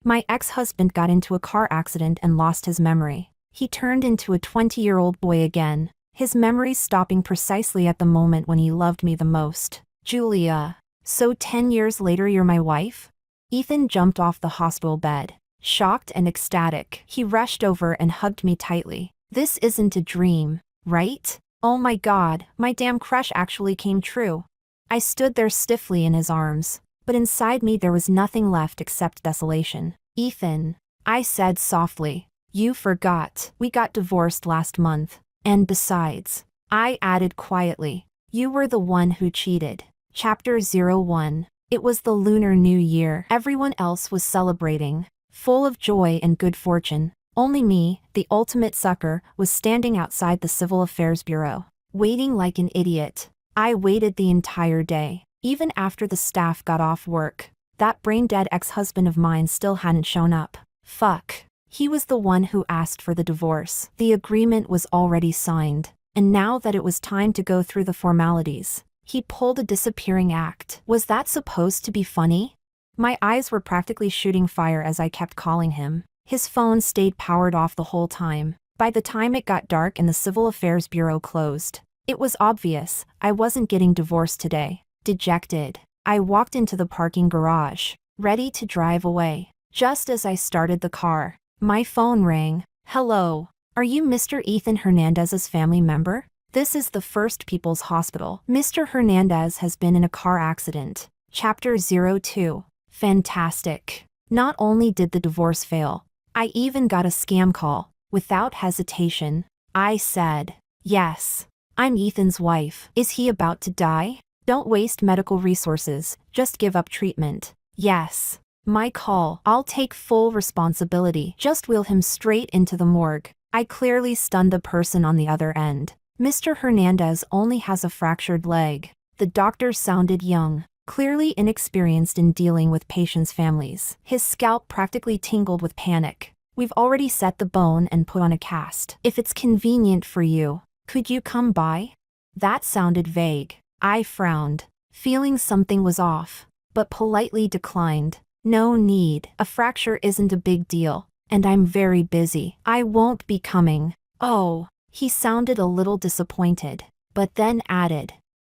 My ex-husband got into a car accident and lost his memory. He turned into a 20-year-old boy again, his memories stopping precisely at the moment when he loved me the most. Julia. So 10 years later you're my wife? Ethan jumped off the hospital bed. Shocked and ecstatic, he rushed over and hugged me tightly. This isn't a dream, right? Oh my God, my damn crush actually came true. I stood there stiffly in his arms, but inside me there was nothing left except desolation. Ethan, I said softly, you forgot. We got divorced last month. And besides, I added quietly, you were the one who cheated. Chapter 01. It was the Lunar New Year. Everyone else was celebrating, full of joy and good fortune. Only me, the ultimate sucker, was standing outside the Civil Affairs Bureau, waiting like an idiot. I waited the entire day. Even after the staff got off work, that brain-dead ex-husband of mine still hadn't shown up. Fuck. He was the one who asked for the divorce. The agreement was already signed, and now that it was time to go through the formalities, he pulled a disappearing act. Was that supposed to be funny? My eyes were practically shooting fire as I kept calling him. His phone stayed powered off the whole time. By the time it got dark and the Civil Affairs Bureau closed, it was obvious I wasn't getting divorced today. Dejected, I walked into the parking garage, ready to drive away. Just as I started the car, my phone rang. Hello, are you Mr. Ethan Hernandez's family member? This is the First People's Hospital. Mr. Hernandez has been in a car accident. Chapter 02. Fantastic. Not only did the divorce fail, I even got a scam call. Without hesitation, I said, yes, I'm Ethan's wife. Is he about to die? Don't waste medical resources, just give up treatment. Yes. My call. I'll take full responsibility. Just wheel him straight into the morgue. I clearly stunned the person on the other end. Mr. Hernandez only has a fractured leg. The doctor sounded young, clearly inexperienced in dealing with patients' families. His scalp practically tingled with panic. We've already set the bone and put on a cast. If it's convenient for you, could you come by? That sounded vague. I frowned, feeling something was off, but politely declined. No need. A fracture isn't a big deal, and I'm very busy. I won't be coming. Oh, he sounded a little disappointed, but then added,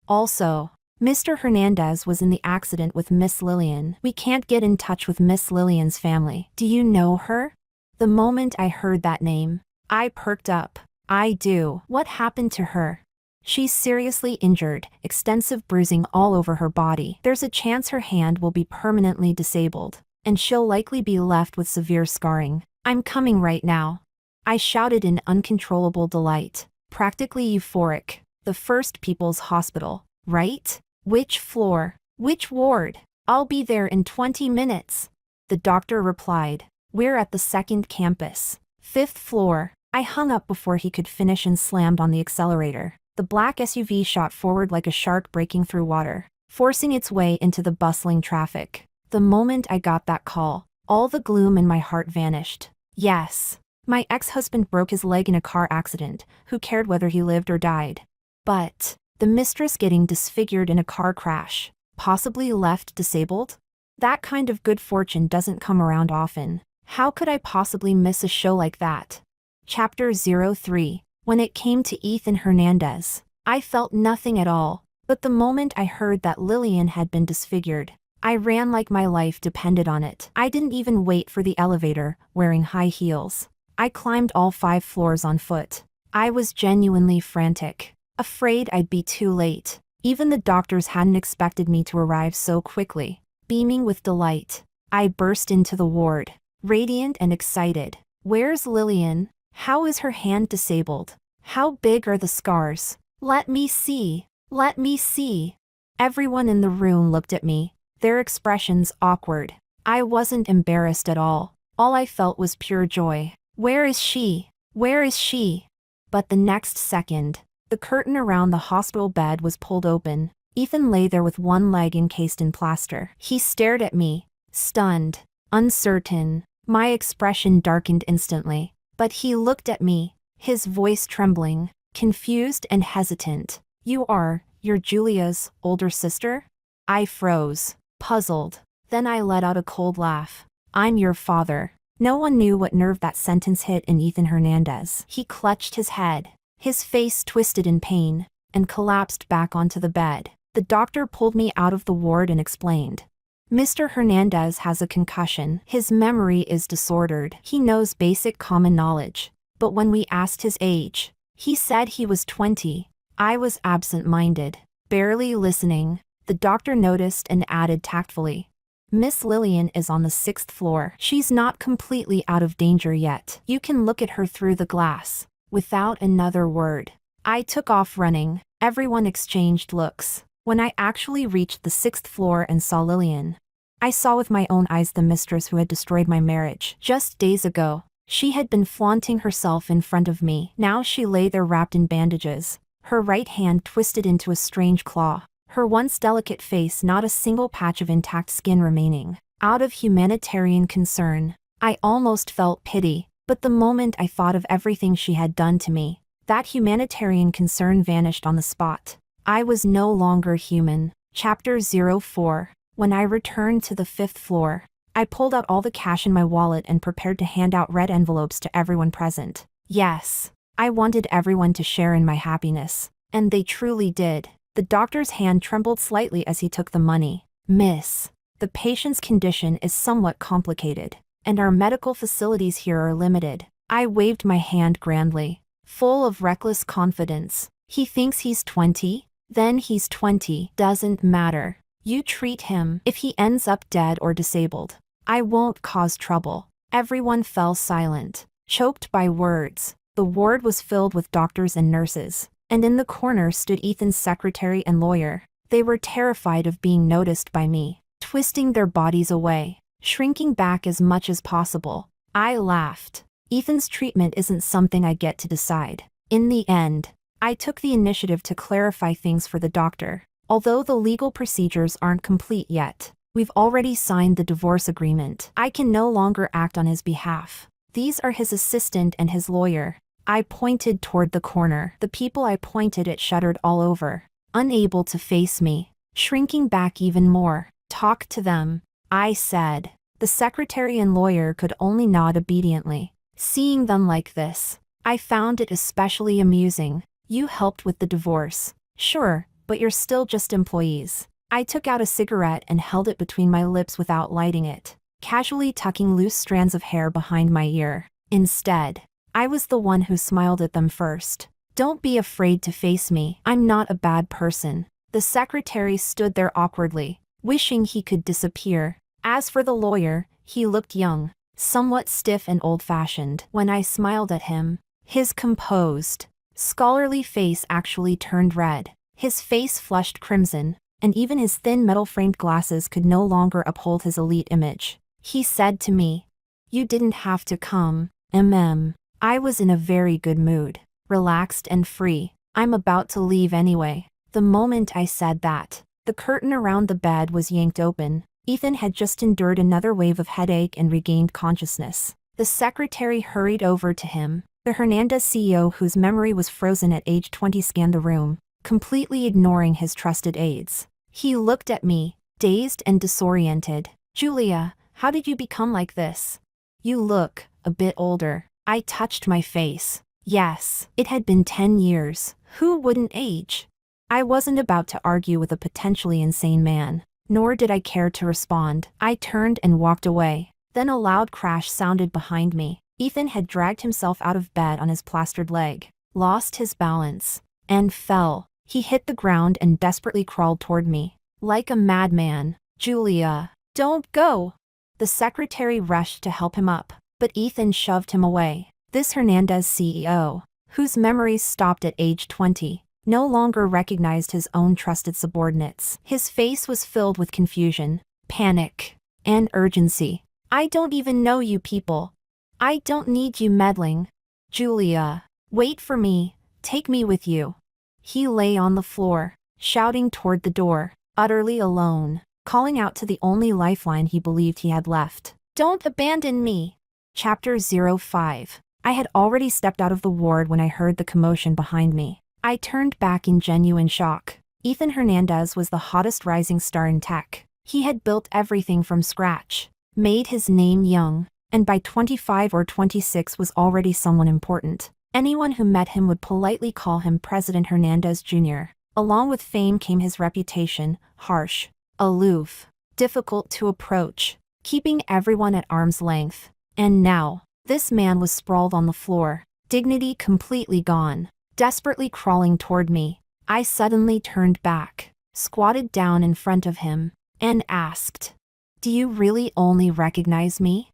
also, Mr. Hernandez was in the accident with Miss Lillian. We can't get in touch with Miss Lillian's family. Do you know her? The moment I heard that name, I perked up. I do. What happened to her? She's seriously injured, extensive bruising all over her body. There's a chance her hand will be permanently disabled, and she'll likely be left with severe scarring. I'm coming right now. I shouted in uncontrollable delight, practically euphoric. The First People's Hospital, right? Which floor? Which ward? I'll be there in 20 minutes. The doctor replied, we're at the second campus, 5th floor. I hung up before he could finish and slammed on the accelerator. The black SUV shot forward like a shark breaking through water, forcing its way into the bustling traffic. The moment I got that call, all the gloom in my heart vanished. Yes, my ex-husband broke his leg in a car accident. Who cared whether he lived or died? But the mistress getting disfigured in a car crash, possibly left disabled? That kind of good fortune doesn't come around often. How could I possibly miss a show like that? Chapter 03. When it came to Ethan Hernandez, I felt nothing at all. But the moment I heard that Lillian had been disfigured, I ran like my life depended on it. I didn't even wait for the elevator, wearing high heels. I climbed all 5 floors on foot. I was genuinely frantic, afraid I'd be too late. Even the doctors hadn't expected me to arrive so quickly. Beaming with delight, I burst into the ward, radiant and excited. Where's Lillian? How is her hand disabled? How big are the scars? Let me see. Let me see. Everyone in the room looked at me, their expressions awkward. I wasn't embarrassed at all. All I felt was pure joy. Where is she? Where is she? But the next second, the curtain around the hospital bed was pulled open. Ethan lay there with one leg encased in plaster. He stared at me, stunned, uncertain. My expression darkened instantly. But he looked at me, his voice trembling, confused and hesitant. You're Julia's older sister? I froze, puzzled. Then I let out a cold laugh. I'm your father. No one knew what nerve that sentence hit in Ethan Hernandez. He clutched his head. His face twisted in pain, and collapsed back onto the bed. The doctor pulled me out of the ward and explained. Mr. Hernandez has a concussion. His memory is disordered. He knows basic common knowledge. But when we asked his age, he said he was 20. I was absent-minded, barely listening. The doctor noticed and added tactfully. Miss Lillian is on the 6th floor. She's not completely out of danger yet. You can look at her through the glass. Without another word, I took off running. Everyone exchanged looks. When I actually reached the 6th floor and saw Lillian, I saw with my own eyes the mistress who had destroyed my marriage. Just days ago, she had been flaunting herself in front of me. Now she lay there wrapped in bandages, her right hand twisted into a strange claw. Her once delicate face, not a single patch of intact skin remaining. Out of humanitarian concern, I almost felt pity, but the moment I thought of everything she had done to me, that humanitarian concern vanished on the spot. I was no longer human. Chapter 04. When I returned to the 5th floor, I pulled out all the cash in my wallet and prepared to hand out red envelopes to everyone present. Yes, I wanted everyone to share in my happiness, and they truly did. The doctor's hand trembled slightly as he took the money. Miss, the patient's condition is somewhat complicated, and our medical facilities here are limited. I waved my hand grandly, full of reckless confidence. He thinks he's 20? Then he's 20. Doesn't matter. You treat him. If he ends up dead or disabled, I won't cause trouble. Everyone fell silent, choked by words. The ward was filled with doctors and nurses, and in the corner stood Ethan's secretary and lawyer. They were terrified of being noticed by me, twisting their bodies away, shrinking back as much as possible. I laughed. Ethan's treatment isn't something I get to decide. In the end, I took the initiative to clarify things for the doctor. Although the legal procedures aren't complete yet, we've already signed the divorce agreement. I can no longer act on his behalf. These are his assistant and his lawyer. I pointed toward the corner. The people I pointed at shuddered all over, unable to face me, shrinking back even more. Talk to them, I said. The secretary and lawyer could only nod obediently. Seeing them like this, I found it especially amusing. You helped with the divorce. Sure, but you're still just employees. I took out a cigarette and held it between my lips without lighting it, casually tucking loose strands of hair behind my ear. Instead, I was the one who smiled at them first. Don't be afraid to face me. I'm not a bad person. The secretary stood there awkwardly, wishing he could disappear. As for the lawyer, he looked young, somewhat stiff and old-fashioned. When I smiled at him, his composed, scholarly face actually turned red. His face flushed crimson, and even his thin metal-framed glasses could no longer uphold his elite image. He said to me, "You didn't have to come, mm." I was in a very good mood, relaxed and free. I'm about to leave anyway. The moment I said that, the curtain around the bed was yanked open. Ethan had just endured another wave of headache and regained consciousness. The secretary hurried over to him. The Hernandez CEO, whose memory was frozen at age 20, scanned the room, completely ignoring his trusted aides. He looked at me, dazed and disoriented. "Julia, how did you become like this? You look a bit older." I touched my face. Yes, it had been 10 years. Who wouldn't age? I wasn't about to argue with a potentially insane man, nor did I care to respond. I turned and walked away. Then a loud crash sounded behind me. Ethan had dragged himself out of bed on his plastered leg, lost his balance, and fell. He hit the ground and desperately crawled toward me, like a madman. "Julia, don't go!" The secretary rushed to help him up, but Ethan shoved him away. This Hernandez CEO, whose memories stopped at age 20, no longer recognized his own trusted subordinates. His face was filled with confusion, panic, and urgency. "I don't even know you people. I don't need you meddling. Julia, wait for me, take me with you." He lay on the floor, shouting toward the door, utterly alone, calling out to the only lifeline he believed he had left. "Don't abandon me." Chapter 05. I had already stepped out of the ward when I heard the commotion behind me. I turned back in genuine shock. Ethan Hernandez was the hottest rising star in tech. He had built everything from scratch, made his name young, and by 25 or 26 was already someone important. Anyone who met him would politely call him President Hernandez Jr. Along with fame came his reputation: harsh, aloof, difficult to approach, keeping everyone at arm's length. And now, this man was sprawled on the floor, dignity completely gone, desperately crawling toward me. I suddenly turned back, squatted down in front of him, and asked, "Do you really only recognize me?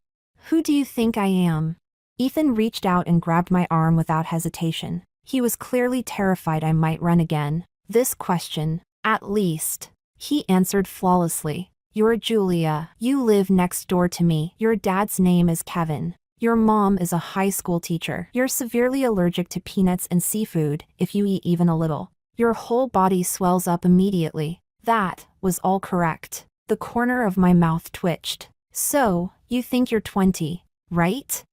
Who do you think I am?" Ethan reached out and grabbed my arm without hesitation. He was clearly terrified I might run again. This question, at least, he answered flawlessly. "You're Julia. You live next door to me. Your dad's name is Kevin. Your mom is a high school teacher. You're severely allergic to peanuts and seafood, if you eat even a little. Your whole body swells up immediately." That was all correct. The corner of my mouth twitched. "So, you think you're 20, right?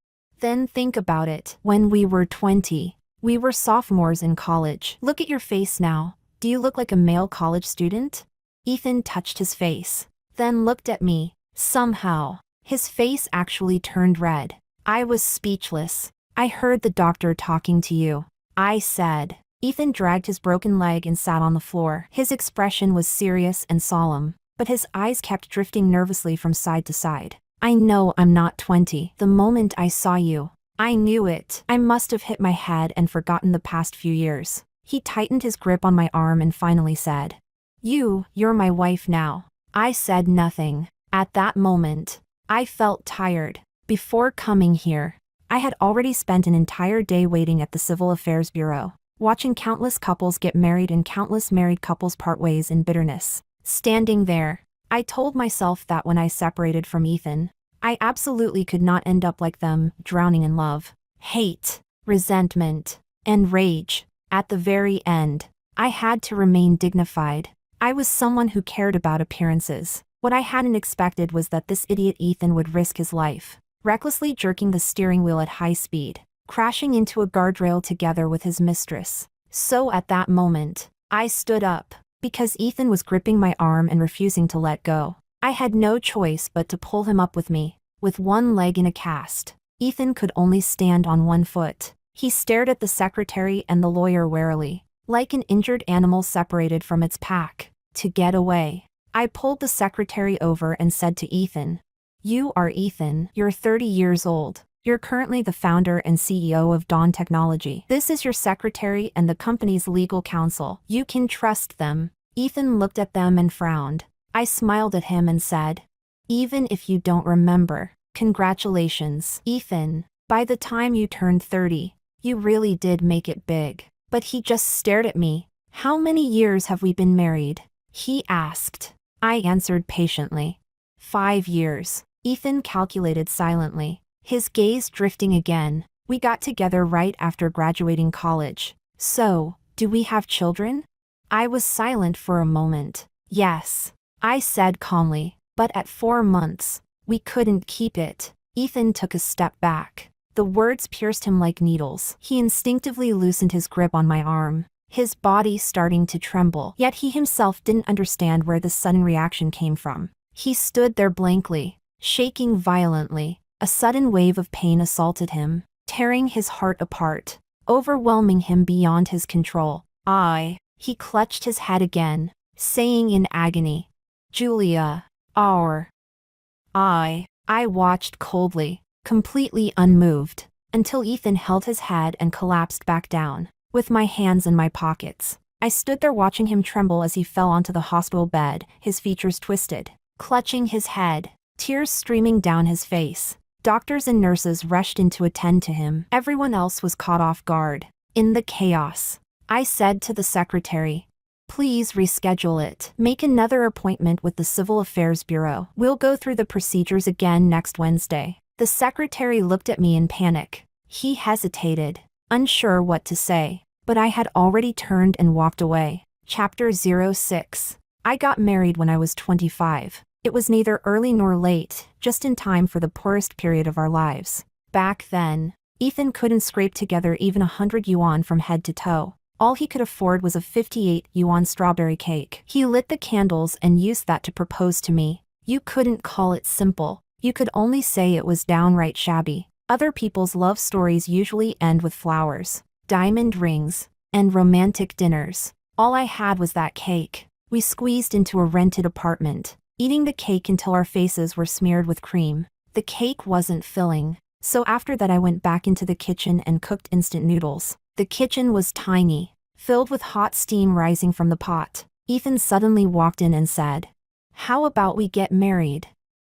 Then think about it. When we were 20, we were sophomores in college. Look at your face now. Do you look like a male college student?" Ethan touched his face, then looked at me. Somehow, his face actually turned red. I was speechless. "I heard the doctor talking to you," I said. Ethan dragged his broken leg and sat on the floor. His expression was serious and solemn, but his eyes kept drifting nervously from side to side. "I know I'm not 20. The moment I saw you, I knew it. I must have hit my head and forgotten the past few years." He tightened his grip on my arm and finally said, You're my wife now." I said nothing. At that moment, I felt tired. Before coming here, I had already spent an entire day waiting at the Civil Affairs Bureau, watching countless couples get married and countless married couples part ways in bitterness. Standing there, I told myself that when I separated from Ethan, I absolutely could not end up like them, drowning in love, hate, resentment, and rage. At the very end, I had to remain dignified. I was someone who cared about appearances. What I hadn't expected was that this idiot Ethan would risk his life, recklessly jerking the steering wheel at high speed, crashing into a guardrail together with his mistress. So at that moment, I stood up, because Ethan was gripping my arm and refusing to let go. I had no choice but to pull him up with me. With one leg in a cast, Ethan could only stand on one foot. He stared at the secretary and the lawyer warily, like an injured animal separated from its pack. To get away, I pulled the secretary over and said to Ethan, "You are Ethan. You're 30 years old. You're currently the founder and CEO of Dawn Technology. This is your secretary and the company's legal counsel. You can trust them." Ethan looked at them and frowned. I smiled at him and said, "Even if you don't remember, congratulations, Ethan. By the time you turned 30, you really did make it big." But he just stared at me. "How many years have we been married?" he asked. I answered patiently. 5 years. Ethan calculated silently, his gaze drifting again. "We got together right after graduating college. So, do we have children?" I was silent for a moment. "Yes," I said calmly, "but at 4 months, we couldn't keep it." Ethan took a step back. The words pierced him like needles. He instinctively loosened his grip on my arm, his body starting to tremble. Yet he himself didn't understand where this sudden reaction came from. He stood there blankly, shaking violently. A sudden wave of pain assaulted him, tearing his heart apart, overwhelming him beyond his control. He clutched his head again, saying in agony, "Julia, I watched coldly, completely unmoved, until Ethan held his head and collapsed back down. With my hands in my pockets, I stood there watching him tremble as he fell onto the hospital bed, his features twisted, clutching his head, tears streaming down his face. Doctors and nurses rushed in to attend to him. Everyone else was caught off guard. In the chaos, I said to the secretary, "Please reschedule it. Make another appointment with the Civil Affairs Bureau. We'll go through the procedures again next Wednesday." The secretary looked at me in panic. He hesitated, unsure what to say, but I had already turned and walked away. Chapter 06. I got married when I was 25. It was neither early nor late, just in time for the poorest period of our lives. Back then, Ethan couldn't scrape together even 100 yuan from head to toe. All he could afford was a 58 yuan strawberry cake. He lit the candles and used that to propose to me. You couldn't call it simple. You could only say it was downright shabby. Other people's love stories usually end with flowers, diamond rings, and romantic dinners. All I had was that cake. We squeezed into a rented apartment, eating the cake until our faces were smeared with cream. The cake wasn't filling, so after that I went back into the kitchen and cooked instant noodles. The kitchen was tiny, filled with hot steam rising from the pot. Ethan suddenly walked in and said, "How about we get married?"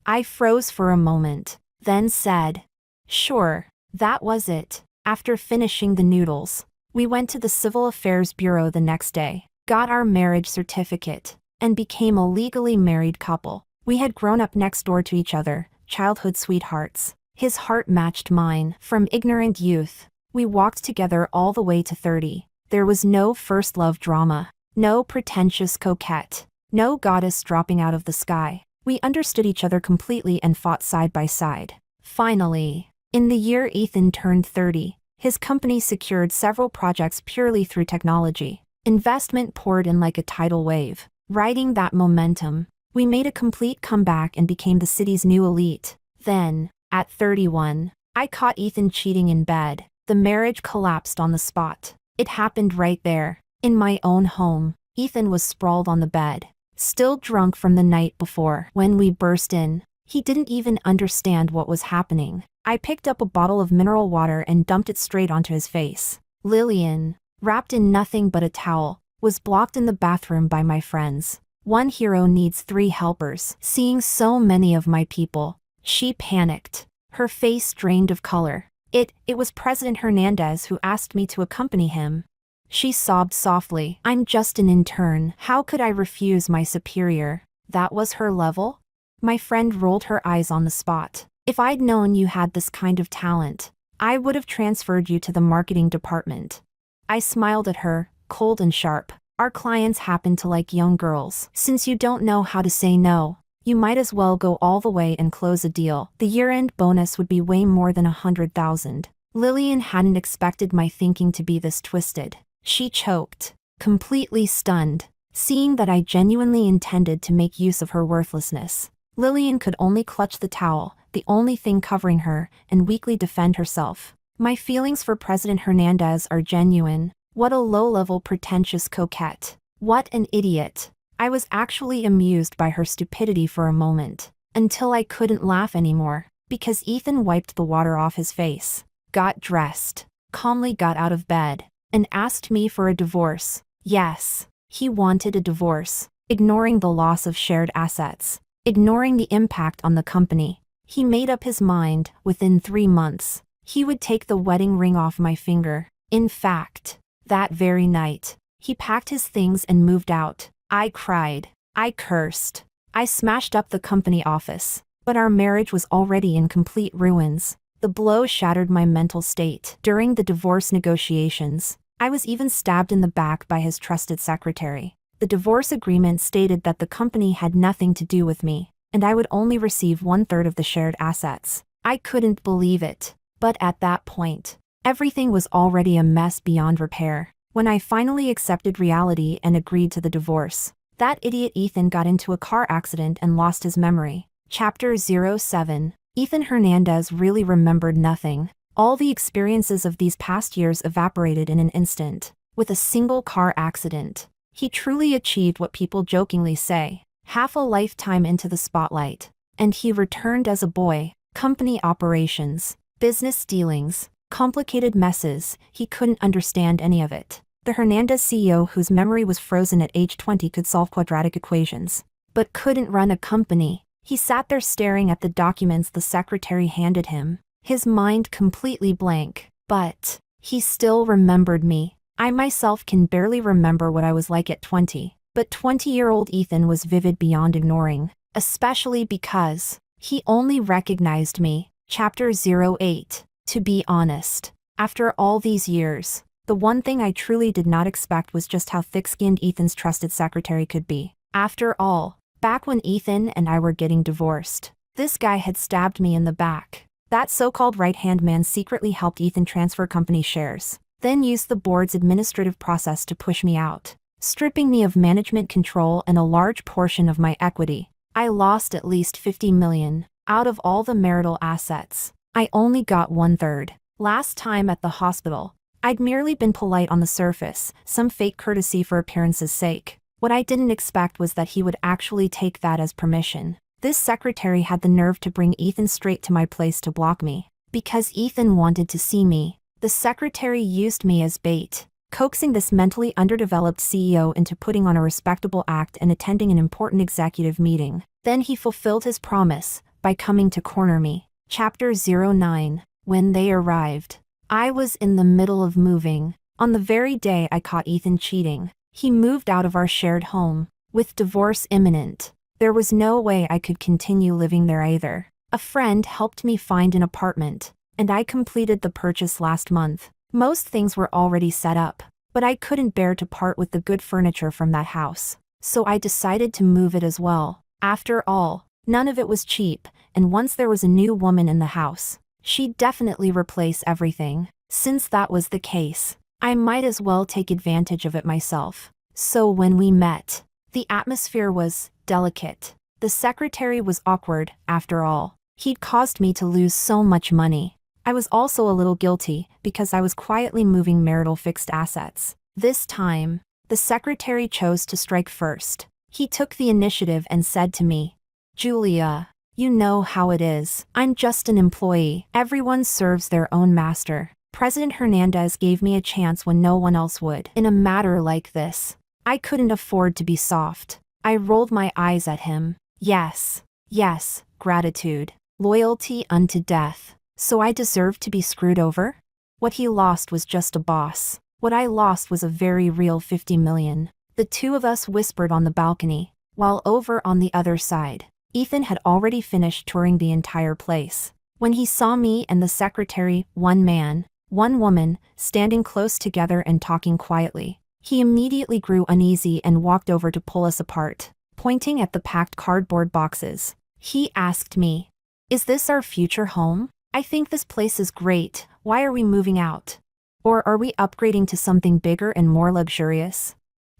I froze for a moment, then said, "Sure." That was it. After finishing the noodles, we went to the Civil Affairs Bureau the next day, got our marriage certificate, and became a legally married couple. We had grown up next door to each other, childhood sweethearts. His heart matched mine. From ignorant youth, we walked together all the way to 30. There was no first love drama, no pretentious coquette, no goddess dropping out of the sky. We understood each other completely and fought side by side. Finally, in the year Ethan turned 30, his company secured several projects purely through technology. Investment poured in like a tidal wave. Riding that momentum, we made a complete comeback and became the city's new elite. Then, at 31, I caught Ethan cheating in bed. The marriage collapsed on the spot. It happened right there, in my own home. Ethan was sprawled on the bed, still drunk from the night before. When we burst in, he didn't even understand what was happening. I picked up a bottle of mineral water and dumped it straight onto his face. Lillian, wrapped in nothing but a towel, was blocked in the bathroom by my friends. One hero needs 3 helpers. Seeing so many of my people, she panicked. Her face drained of color. It was President Hernandez who asked me to accompany him. She sobbed softly. "I'm just an intern. How could I refuse my superior?" That was her level? My friend rolled her eyes on the spot. "If I'd known you had this kind of talent, I would have transferred you to the marketing department." I smiled at her, cold and sharp. "Our clients happen to like young girls. Since you don't know how to say no, you might as well go all the way and close a deal. The year-end bonus would be way more than 100,000. Lillian hadn't expected my thinking to be this twisted. She choked, completely stunned, seeing that I genuinely intended to make use of her worthlessness. Lillian could only clutch the towel, the only thing covering her, and weakly defend herself. My feelings for President Hernandez are genuine. What a low-level pretentious coquette. What an idiot. I was actually amused by her stupidity for a moment, until I couldn't laugh anymore, because Ethan wiped the water off his face, got dressed, calmly got out of bed, and asked me for a divorce. Yes, he wanted a divorce, ignoring the loss of shared assets, ignoring the impact on the company. He made up his mind. Within 3 months, he would take the wedding ring off my finger. In fact, that very night, he packed his things and moved out. I cried. I cursed. I smashed up the company office. But our marriage was already in complete ruins. The blow shattered my mental state. During the divorce negotiations, I was even stabbed in the back by his trusted secretary. The divorce agreement stated that the company had nothing to do with me, and I would only receive 1/3 of the shared assets. I couldn't believe it. But at that point, everything was already a mess beyond repair. When I finally accepted reality and agreed to the divorce, that idiot Ethan got into a car accident and lost his memory. Chapter 07. Ethan Hernandez really remembered nothing. All the experiences of these past years evaporated in an instant. With a single car accident, he truly achieved what people jokingly say, half a lifetime into the spotlight. And he returned as a boy. Company operations, business dealings, complicated messes, he couldn't understand any of it. The Hernandez CEO whose memory was frozen at age 20 could solve quadratic equations, but couldn't run a company. He sat there staring at the documents the secretary handed him, his mind completely blank. But he still remembered me. I myself can barely remember what I was like at 20, but 20-year-old Ethan was vivid beyond ignoring, especially because he only recognized me. Chapter 08. To be honest, after all these years, the one thing I truly did not expect was just how thick-skinned Ethan's trusted secretary could be. After all, back when Ethan and I were getting divorced, this guy had stabbed me in the back. That so-called right-hand man secretly helped Ethan transfer company shares, then used the board's administrative process to push me out, stripping me of management control and a large portion of my equity. I lost at least $50 million. Out of all the marital assets, I only got 1/3. Last time at the hospital, I'd merely been polite on the surface, some fake courtesy for appearance's sake. What I didn't expect was that he would actually take that as permission. This secretary had the nerve to bring Ethan straight to my place to block me. Because Ethan wanted to see me, the secretary used me as bait, coaxing this mentally underdeveloped CEO into putting on a respectable act and attending an important executive meeting. Then he fulfilled his promise by coming to corner me. Chapter 09. When they arrived, I was in the middle of moving. On the very day I caught Ethan cheating, he moved out of our shared home. With divorce imminent, there was no way I could continue living there either. A friend helped me find an apartment, and I completed the purchase last month. Most things were already set up, but I couldn't bear to part with the good furniture from that house, so I decided to move it as well. After all, none of it was cheap, and once there was a new woman in the house, she'd definitely replace everything. Since that was the case, I might as well take advantage of it myself. So when we met, the atmosphere was delicate. The secretary was awkward, after all. He'd caused me to lose so much money. I was also a little guilty, because I was quietly moving marital fixed assets. This time, the secretary chose to strike first. He took the initiative and said to me, "Julia, you know how it is. I'm just an employee. Everyone serves their own master." President Hernandez gave me a chance when no one else would. In a matter like this, I couldn't afford to be soft. I rolled my eyes at him. Yes, gratitude, loyalty unto death. So I deserved to be screwed over? What he lost was just a boss. What I lost was a very real 50 million. The two of us whispered on the balcony, while over on the other side, Ethan had already finished touring the entire place. When he saw me and the secretary, one man, one woman, standing close together and talking quietly, he immediately grew uneasy and walked over to pull us apart. Pointing at the packed cardboard boxes, he asked me, "Is this our future home? I think this place is great. Why are we moving out? Or are we upgrading to something bigger and more luxurious?"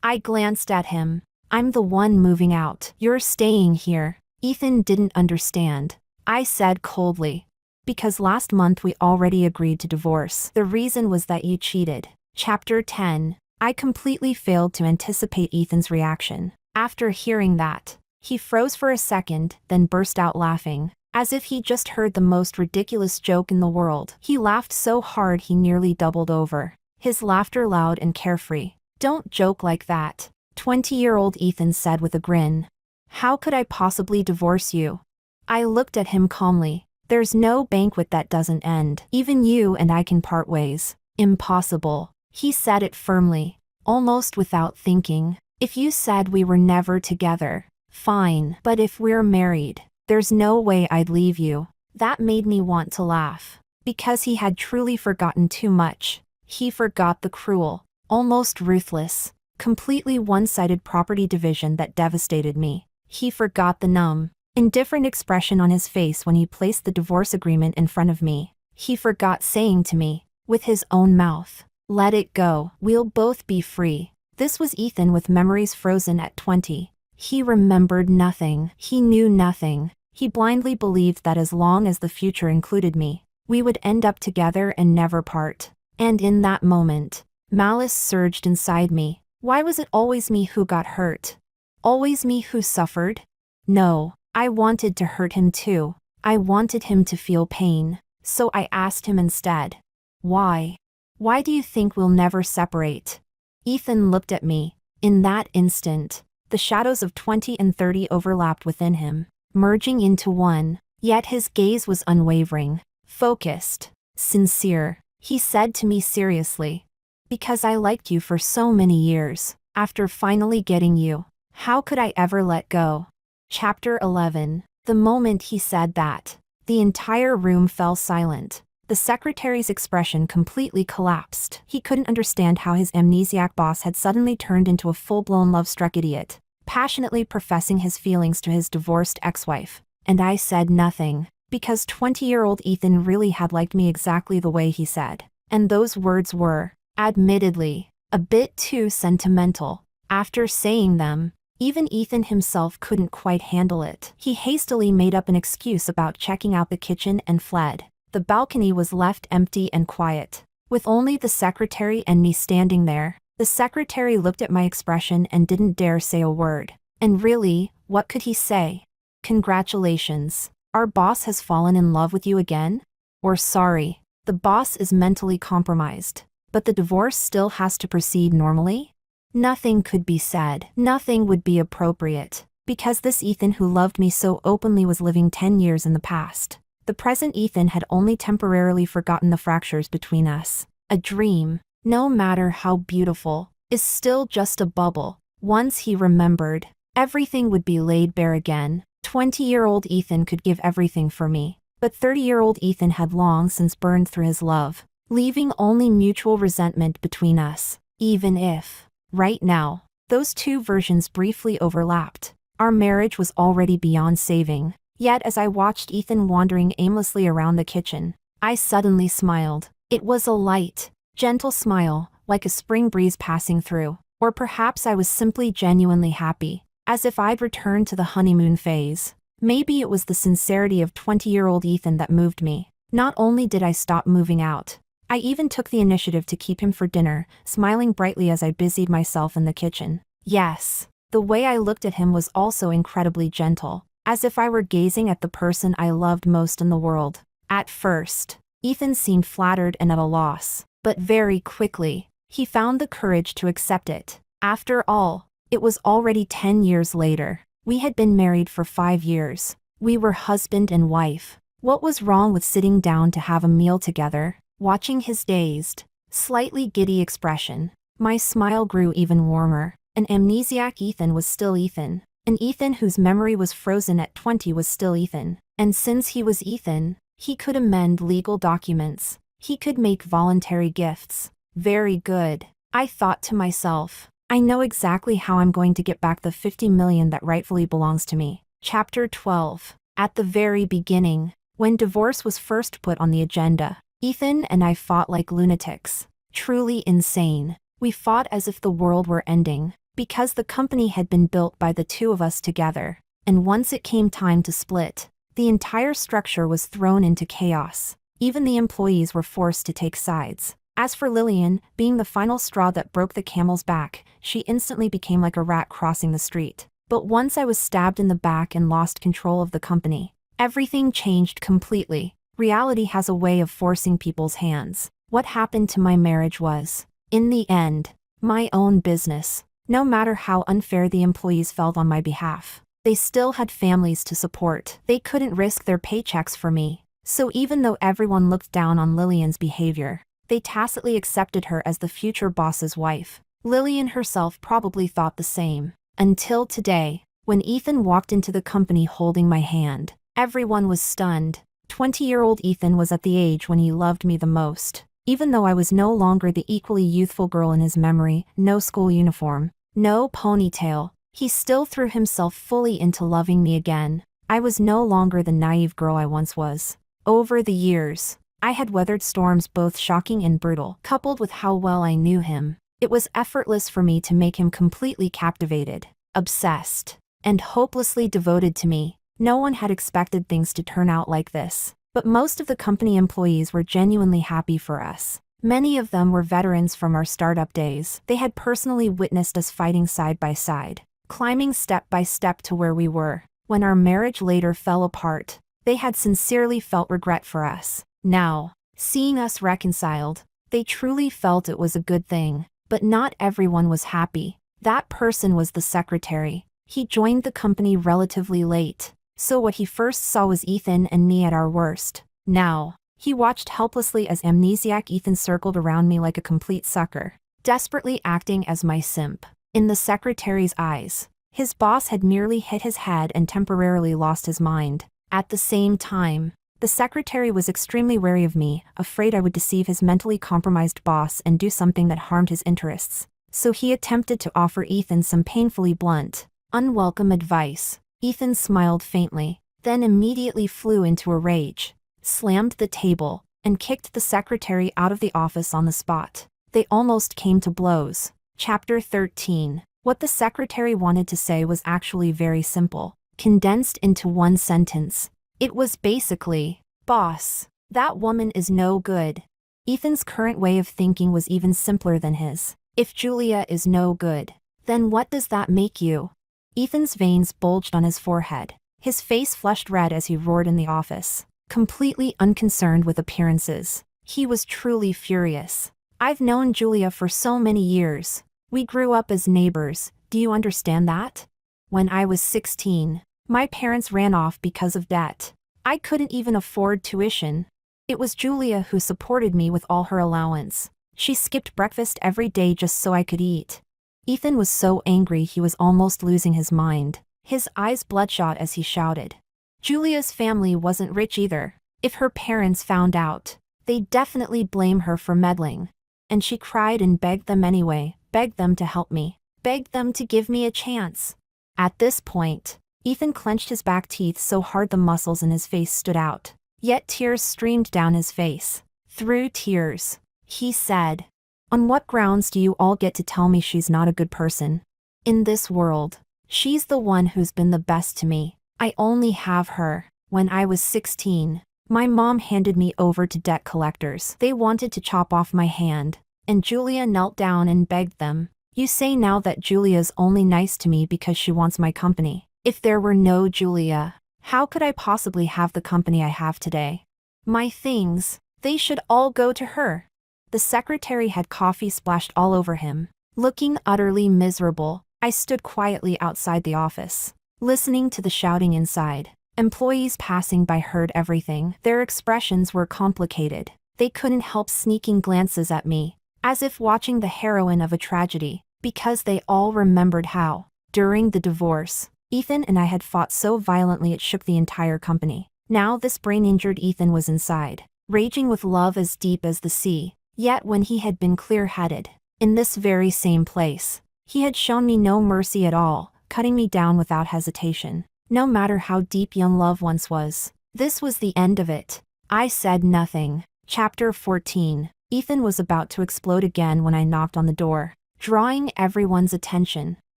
I glanced at him. "I'm the one moving out. You're staying here." Ethan didn't understand. I said coldly, "Because last month we already agreed to divorce. The reason was that you cheated." Chapter 10. I completely failed to anticipate Ethan's reaction. After hearing that, he froze for a second, then burst out laughing, as if he just heard the most ridiculous joke in the world. He laughed so hard he nearly doubled over, his laughter loud and carefree. "Don't joke like that," 20-year-old Ethan said with a grin. "How could I possibly divorce you?" I looked at him calmly. "There's no banquet that doesn't end. Even you and I can part ways." "Impossible." He said it firmly, almost without thinking. "If you said we were never together, fine. But if we're married, there's no way I'd leave you." That made me want to laugh, because he had truly forgotten too much. He forgot the cruel, almost ruthless, completely one-sided property division that devastated me. He forgot the numb, indifferent expression on his face when he placed the divorce agreement in front of me. He forgot saying to me, with his own mouth, "Let it go. We'll both be free." This was Ethan with memories frozen at 20. He remembered nothing. He knew nothing. He blindly believed that as long as the future included me, we would end up together and never part. And in that moment, malice surged inside me. Why was it always me who got hurt? Always me who suffered? No, I wanted to hurt him too. I wanted him to feel pain. So I asked him instead, "Why? Why do you think we'll never separate?" Ethan looked at me. In that instant, the shadows of 20 and 30 overlapped within him, merging into one. Yet his gaze was unwavering, focused, sincere. He said to me seriously, "Because I liked you for so many years. After finally getting you, how could I ever let go?" Chapter 11. The moment he said that, the entire room fell silent. The secretary's expression completely collapsed. He couldn't understand how his amnesiac boss had suddenly turned into a full-blown love-struck idiot, passionately professing his feelings to his divorced ex-wife. And I said nothing, because 20-year-old Ethan really had liked me exactly the way he said. And those words were, admittedly, a bit too sentimental. After saying them, Even Ethan himself couldn't quite handle it. He hastily made up an excuse about checking out the kitchen and fled. The balcony was left empty and quiet, with only the secretary and me standing there. The secretary looked at my expression and didn't dare say a word. And really, what could he say? Congratulations. Our boss has fallen in love with you again? Or sorry, the boss is mentally compromised, but the divorce still has to proceed normally? Nothing could be said. Nothing would be appropriate, because this Ethan who loved me so openly was living 10 years in the past. The present Ethan had only temporarily forgotten the fractures between us. A dream, no matter how beautiful, is still just a bubble. Once he remembered, everything would be laid bare again. 20-year-old Ethan could give everything for me, but 30-year-old Ethan had long since burned through his love, leaving only mutual resentment between us. Even if, right now, those two versions briefly overlapped, our marriage was already beyond saving. Yet as I watched Ethan wandering aimlessly around the kitchen, I suddenly smiled. It was a light, gentle smile, like a spring breeze passing through. Or perhaps I was simply genuinely happy, as if I'd returned to the honeymoon phase. Maybe it was the sincerity of 20-year-old Ethan that moved me. Not only did I stop moving out, I even took the initiative to keep him for dinner, smiling brightly as I busied myself in the kitchen. Yes, the way I looked at him was also incredibly gentle, as if I were gazing at the person I loved most in the world. At first, Ethan seemed flattered and at a loss, but very quickly, he found the courage to accept it. After all, it was already 10 years later. We had been married for 5 years. We were husband and wife. What was wrong with sitting down to have a meal together? Watching his dazed, slightly giddy expression, my smile grew even warmer. An amnesiac Ethan was still Ethan. An Ethan whose memory was frozen at 20 was still Ethan. And since he was Ethan, he could amend legal documents. He could make voluntary gifts. Very good. I thought to myself, I know exactly how I'm going to get back the $50 million that rightfully belongs to me. Chapter 12. At the very beginning, when divorce was first put on the agenda, Ethan and I fought like lunatics. Truly insane. We fought as if the world were ending, because the company had been built by the two of us together, and once it came time to split, the entire structure was thrown into chaos. Even the employees were forced to take sides. As for Lillian, being the final straw that broke the camel's back, she instantly became like a rat crossing the street. But once I was stabbed in the back and lost control of the company, everything changed completely. Reality has a way of forcing people's hands. What happened to my marriage was, in the end, my own business. No matter how unfair the employees felt on my behalf, they still had families to support. They couldn't risk their paychecks for me. So even though everyone looked down on Lillian's behavior, they tacitly accepted her as the future boss's wife. Lillian herself probably thought the same. Until today, when Ethan walked into the company holding my hand, everyone was stunned. 20-year-old Ethan was at the age when he loved me the most. Even though I was no longer the equally youthful girl in his memory, no school uniform, no ponytail, he still threw himself fully into loving me again. I was no longer the naive girl I once was. Over the years, I had weathered storms both shocking and brutal. Coupled with how well I knew him, it was effortless for me to make him completely captivated, obsessed, and hopelessly devoted to me. No one had expected things to turn out like this, but most of the company employees were genuinely happy for us. Many of them were veterans from our startup days. They had personally witnessed us fighting side by side, climbing step by step to where we were. When our marriage later fell apart, they had sincerely felt regret for us. Now, seeing us reconciled, they truly felt it was a good thing. But not everyone was happy. That person was the secretary. He joined the company relatively late, so what he first saw was Ethan and me at our worst. Now, he watched helplessly as amnesiac Ethan circled around me like a complete sucker, desperately acting as my simp. In the secretary's eyes, his boss had merely hit his head and temporarily lost his mind. At the same time, the secretary was extremely wary of me, afraid I would deceive his mentally compromised boss and do something that harmed his interests. So he attempted to offer Ethan some painfully blunt, unwelcome advice. Ethan smiled faintly, then immediately flew into a rage, slammed the table, and kicked the secretary out of the office on the spot. They almost came to blows. Chapter 13. What the secretary wanted to say was actually very simple, condensed into one sentence. It was basically, "Boss, that woman is no good." Ethan's current way of thinking was even simpler than his. If Julia is no good, then what does that make you? Ethan's veins bulged on his forehead. His face flushed red as he roared in the office, completely unconcerned with appearances. He was truly furious. "I've known Julia for so many years. We grew up as neighbors, do you understand that? When I was 16, my parents ran off because of debt. I couldn't even afford tuition. It was Julia who supported me with all her allowance. She skipped breakfast every day just so I could eat." Ethan was so angry he was almost losing his mind, his eyes bloodshot as he shouted. Julia's family wasn't rich either. If her parents found out, they'd definitely blame her for meddling. And she cried and begged them anyway, begged them to help me, begged them to give me a chance. At this point, Ethan clenched his back teeth so hard the muscles in his face stood out. Yet tears streamed down his face. Through tears, he said, "On what grounds do you all get to tell me she's not a good person? In this world, she's the one who's been the best to me. I only have her. When I was 16, my mom handed me over to debt collectors. They wanted to chop off my hand, and Julia knelt down and begged them. You say now that Julia's only nice to me because she wants my company. If there were no Julia, how could I possibly have the company I have today? My things, they should all go to her." The secretary had coffee splashed all over him. Looking utterly miserable, I stood quietly outside the office, listening to the shouting inside. Employees passing by heard everything. Their expressions were complicated. They couldn't help sneaking glances at me, as if watching the heroine of a tragedy, because they all remembered how, during the divorce, Ethan and I had fought so violently it shook the entire company. Now this brain-injured Ethan was inside, raging with love as deep as the sea. Yet when he had been clear-headed, in this very same place, he had shown me no mercy at all, cutting me down without hesitation. No matter how deep young love once was, this was the end of it. I said nothing. Chapter 14. Ethan was about to explode again when I knocked on the door, drawing everyone's attention.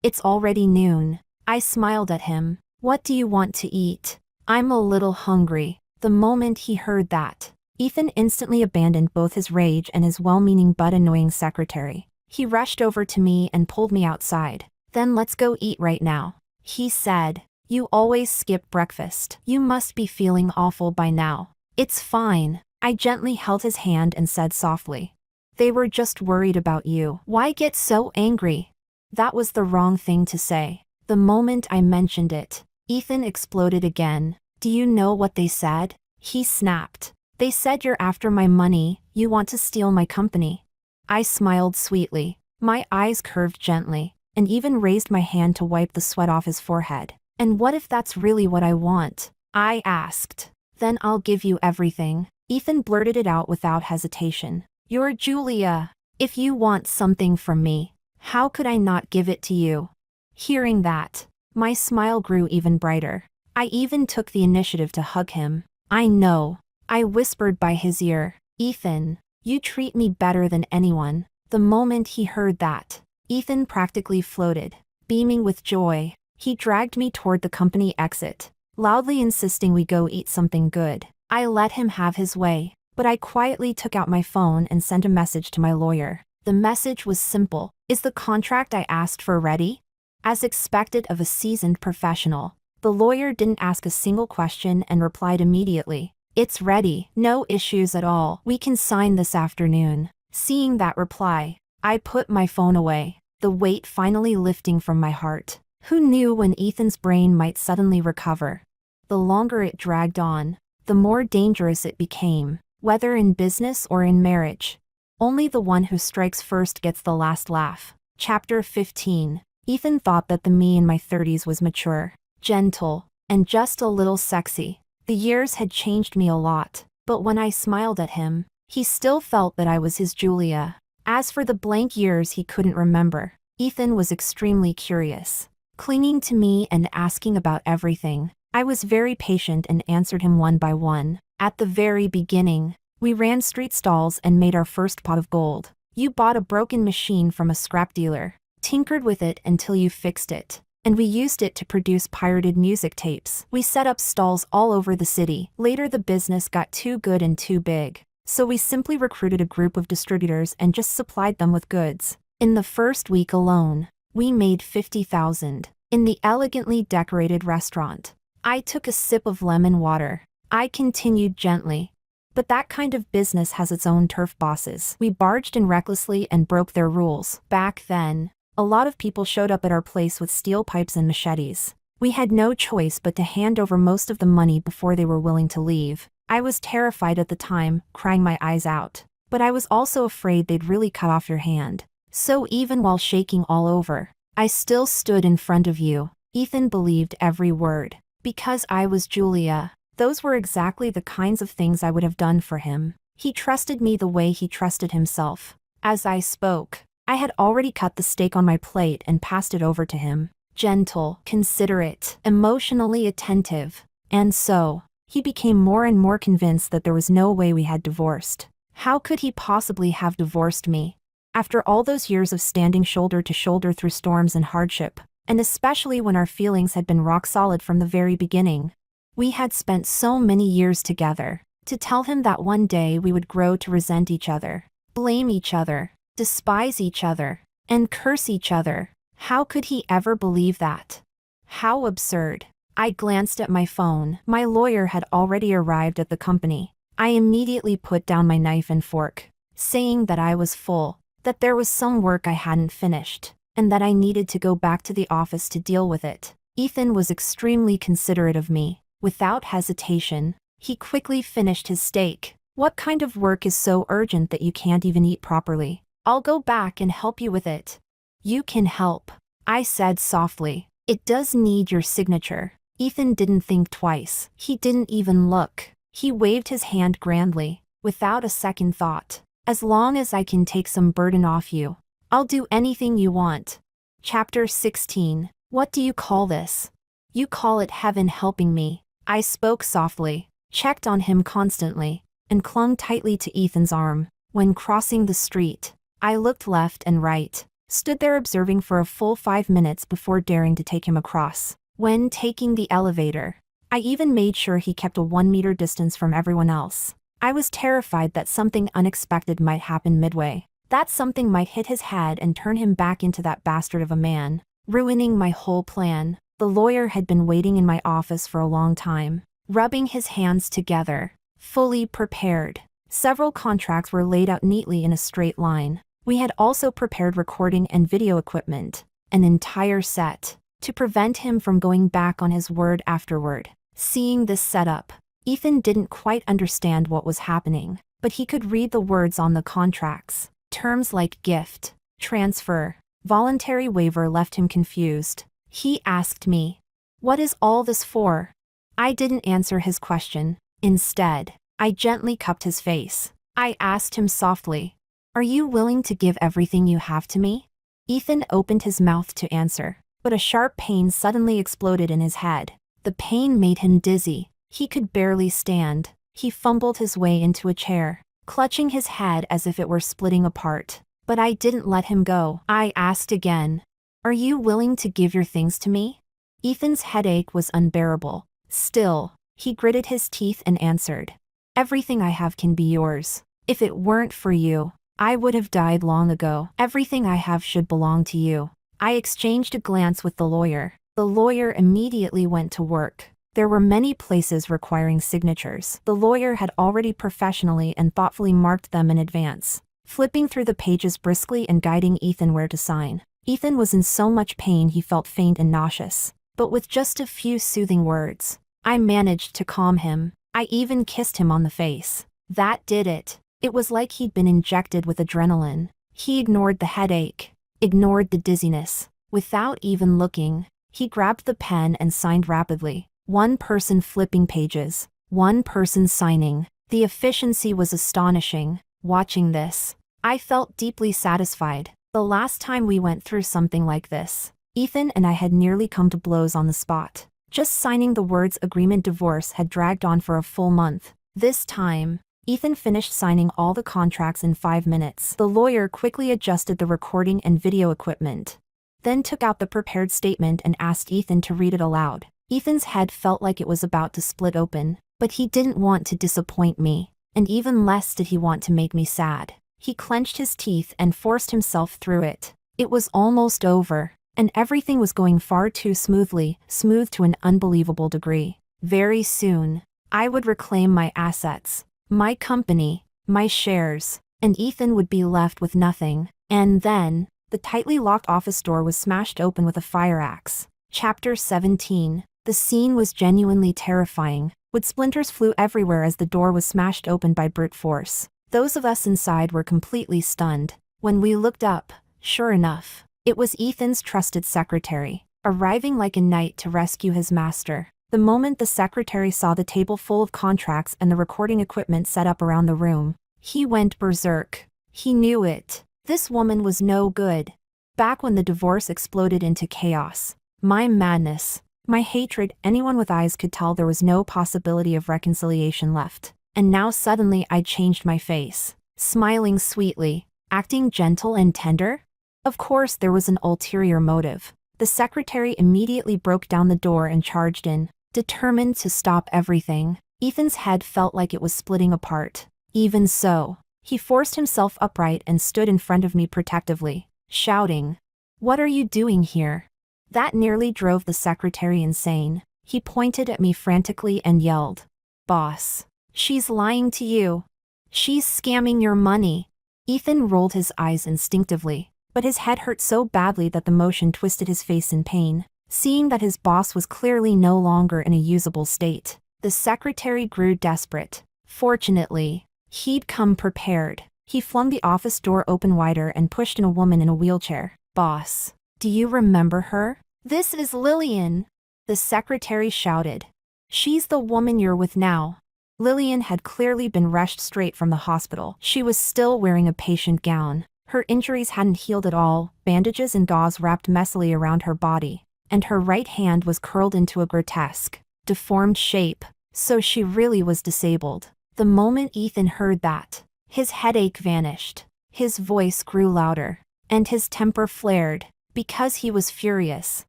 "It's already noon." I smiled at him. "What do you want to eat?" "I'm a little hungry." The moment he heard that, Ethan instantly abandoned both his rage and his well-meaning but annoying secretary. He rushed over to me and pulled me outside. "Then let's go eat right now," he said. "You always skip breakfast. You must be feeling awful by now." "It's fine." I gently held his hand and said softly, "They were just worried about you." "Why get so angry?" That was the wrong thing to say. The moment I mentioned it, Ethan exploded again. "Do you know what they said?" he snapped. "They said you're after my money, you want to steal my company." I smiled sweetly. My eyes curved gently, and even raised my hand to wipe the sweat off his forehead. "And what if that's really what I want?" I asked. "Then I'll give you everything." Ethan blurted it out without hesitation. "You're Julia. If you want something from me, how could I not give it to you?" Hearing that, my smile grew even brighter. I even took the initiative to hug him. "I know," I whispered by his ear. "Ethan, you treat me better than anyone." The moment he heard that, Ethan practically floated, beaming with joy. He dragged me toward the company exit, loudly insisting we go eat something good. I let him have his way, but I quietly took out my phone and sent a message to my lawyer. The message was simple. "Is the contract I asked for ready?" As expected of a seasoned professional, the lawyer didn't ask a single question and replied immediately, "It's ready. No issues at all. We can sign this afternoon." Seeing that reply, I put my phone away, the weight finally lifting from my heart. Who knew when Ethan's brain might suddenly recover? The longer it dragged on, the more dangerous it became, whether in business or in marriage. Only the one who strikes first gets the last laugh. Chapter 15. Ethan thought that the me in my 30s was mature, gentle, and just a little sexy. The years had changed me a lot, but when I smiled at him, he still felt that I was his Julia. As for the blank years he couldn't remember, Ethan was extremely curious, clinging to me and asking about everything. I was very patient and answered him one by one. At the very beginning, we ran street stalls and made our first pot of gold. You bought a broken machine from a scrap dealer. tinkered with it until you fixed it. And we used it to produce pirated music tapes. We set up stalls all over the city. Later the business got too good and too big. So we simply recruited a group of distributors and just supplied them with goods. In the first week alone, we made $50,000. In the elegantly decorated restaurant, I took a sip of lemon water. I continued gently. But that kind of business has its own turf bosses. We barged in recklessly and broke their rules. Back then, a lot of people showed up at our place with steel pipes and machetes. We had no choice but to hand over most of the money before they were willing to leave. I was terrified at the time, crying my eyes out. But I was also afraid they'd really cut off your hand. So even while shaking all over, I still stood in front of you. Ethan believed every word. Because I was Julia. Those were exactly the kinds of things I would have done for him. He trusted me the way he trusted himself. As I spoke, I had already cut the steak on my plate and passed it over to him. Gentle, considerate, emotionally attentive. And so, he became more and more convinced that there was no way we had divorced. How could he possibly have divorced me? After all those years of standing shoulder to shoulder through storms and hardship, and especially when our feelings had been rock solid from the very beginning. We had spent so many years together. To tell him that one day we would grow to resent each other, blame each other, despise each other, and curse each other. How could he ever believe that? How absurd. I glanced at my phone. My lawyer had already arrived at the company. I immediately put down my knife and fork, saying that I was full, that there was some work I hadn't finished, and that I needed to go back to the office to deal with it. Ethan was extremely considerate of me. Without hesitation, he quickly finished his steak. What kind of work is so urgent that you can't even eat properly? I'll go back and help you with it. You can help, I said softly. It does need your signature. Ethan didn't think twice. He didn't even look. He waved his hand grandly, without a second thought. As long as I can take some burden off you, I'll do anything you want. Chapter 16. What do you call this? You call it heaven helping me. I spoke softly, checked on him constantly, and clung tightly to Ethan's arm. When crossing the street, I looked left and right, stood there observing for a full 5 minutes before daring to take him across. When taking the elevator, I even made sure he kept a 1-meter distance from everyone else. I was terrified that something unexpected might happen midway. That something might hit his head and turn him back into that bastard of a man, ruining my whole plan. The lawyer had been waiting in my office for a long time, rubbing his hands together, fully prepared. Several contracts were laid out neatly in a straight line. We had also prepared recording and video equipment, an entire set, to prevent him from going back on his word afterward. Seeing this setup, Ethan didn't quite understand what was happening, but he could read the words on the contracts. Terms like gift, transfer, voluntary waiver left him confused. He asked me, "What is all this for?" I didn't answer his question. Instead, I gently cupped his face. I asked him softly, "Are you willing to give everything you have to me?" Ethan opened his mouth to answer, but a sharp pain suddenly exploded in his head. The pain made him dizzy. He could barely stand. He fumbled his way into a chair, clutching his head as if it were splitting apart. But I didn't let him go. I asked again, "Are you willing to give your things to me?" Ethan's headache was unbearable. Still, he gritted his teeth and answered, "Everything I have can be yours. If it weren't for you, I would have died long ago. Everything I have should belong to you." I exchanged a glance with the lawyer. The lawyer immediately went to work. There were many places requiring signatures. The lawyer had already professionally and thoughtfully marked them in advance, flipping through the pages briskly and guiding Ethan where to sign. Ethan was in so much pain he felt faint and nauseous, but with just a few soothing words, I managed to calm him. I even kissed him on the face. That did it. It was like he'd been injected with adrenaline. He ignored the headache, ignored the dizziness. Without even looking, he grabbed the pen and signed rapidly. One person flipping pages, one person signing. The efficiency was astonishing. Watching this, I felt deeply satisfied. The last time we went through something like this, Ethan and I had nearly come to blows on the spot. Just signing the words agreement divorce had dragged on for a full month. This time, Ethan finished signing all the contracts in 5 minutes. The lawyer quickly adjusted the recording and video equipment, then took out the prepared statement and asked Ethan to read it aloud. Ethan's head felt like it was about to split open, but he didn't want to disappoint me, and even less did he want to make me sad. He clenched his teeth and forced himself through it. It was almost over, and everything was going far too smoothly, smooth to an unbelievable degree. Very soon, I would reclaim my assets, my company, my shares, and Ethan would be left with nothing. And then, the tightly locked office door was smashed open with a fire axe. Chapter 17. The scene was genuinely terrifying. Wood splinters flew everywhere as the door was smashed open by brute force. Those of us inside were completely stunned. When we looked up, sure enough, it was Ethan's trusted secretary, arriving like a knight to rescue his master. The moment the secretary saw the table full of contracts and the recording equipment set up around the room, he went berserk. He knew it. This woman was no good. Back when the divorce exploded into chaos, my madness, my hatred, anyone with eyes could tell there was no possibility of reconciliation left. And now suddenly I'd changed my face, smiling sweetly, acting gentle and tender. Of course there was an ulterior motive. The secretary immediately broke down the door and charged in, determined to stop everything. Ethan's head felt like it was splitting apart. Even so, he forced himself upright and stood in front of me protectively, shouting, "What are you doing here?" That nearly drove the secretary insane. He pointed at me frantically and yelled, "Boss, she's lying to you. She's scamming your money." Ethan rolled his eyes instinctively, but his head hurt so badly that the motion twisted his face in pain. Seeing that his boss was clearly no longer in a usable state, the secretary grew desperate. Fortunately, he'd come prepared. He flung the office door open wider and pushed in a woman in a wheelchair. "Boss, do you remember her? This is Lillian," the secretary shouted. "She's the woman you're with now." Lillian had clearly been rushed straight from the hospital. She was still wearing a patient gown. Her injuries hadn't healed at all, bandages and gauze wrapped messily around her body, and her right hand was curled into a grotesque, deformed shape, so she really was disabled. The moment Ethan heard that, his headache vanished, his voice grew louder, and his temper flared. Because he was furious,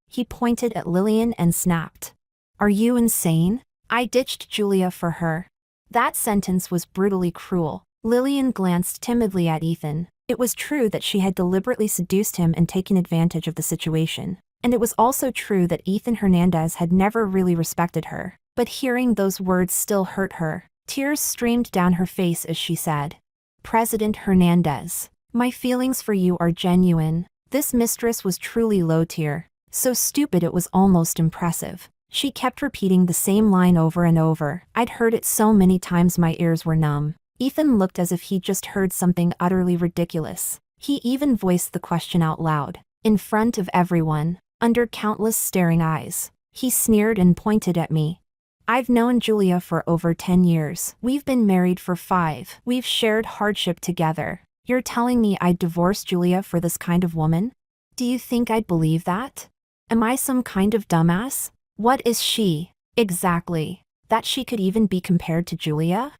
he pointed at Lillian and snapped, "Are you insane? I ditched Julia for her." That sentence was brutally cruel. Lillian glanced timidly at Ethan. It was true that she had deliberately seduced him and taken advantage of the situation. And it was also true that Ethan Hernandez had never really respected her. But hearing those words still hurt her. Tears streamed down her face as she said, "President Hernandez, my feelings for you are genuine." This mistress was truly low tier. So stupid it was almost impressive. She kept repeating the same line over and over. I'd heard it so many times my ears were numb. Ethan looked as if he'd just heard something utterly ridiculous. He even voiced the question out loud, in front of everyone, under countless staring eyes. He sneered and pointed at me. "I've known Julia for over 10 years. We've been married for 5. We've shared hardship together. You're telling me I'd divorce Julia for this kind of woman? Do you think I'd believe that? Am I some kind of dumbass? What is she, exactly, that she could even be compared to Julia?"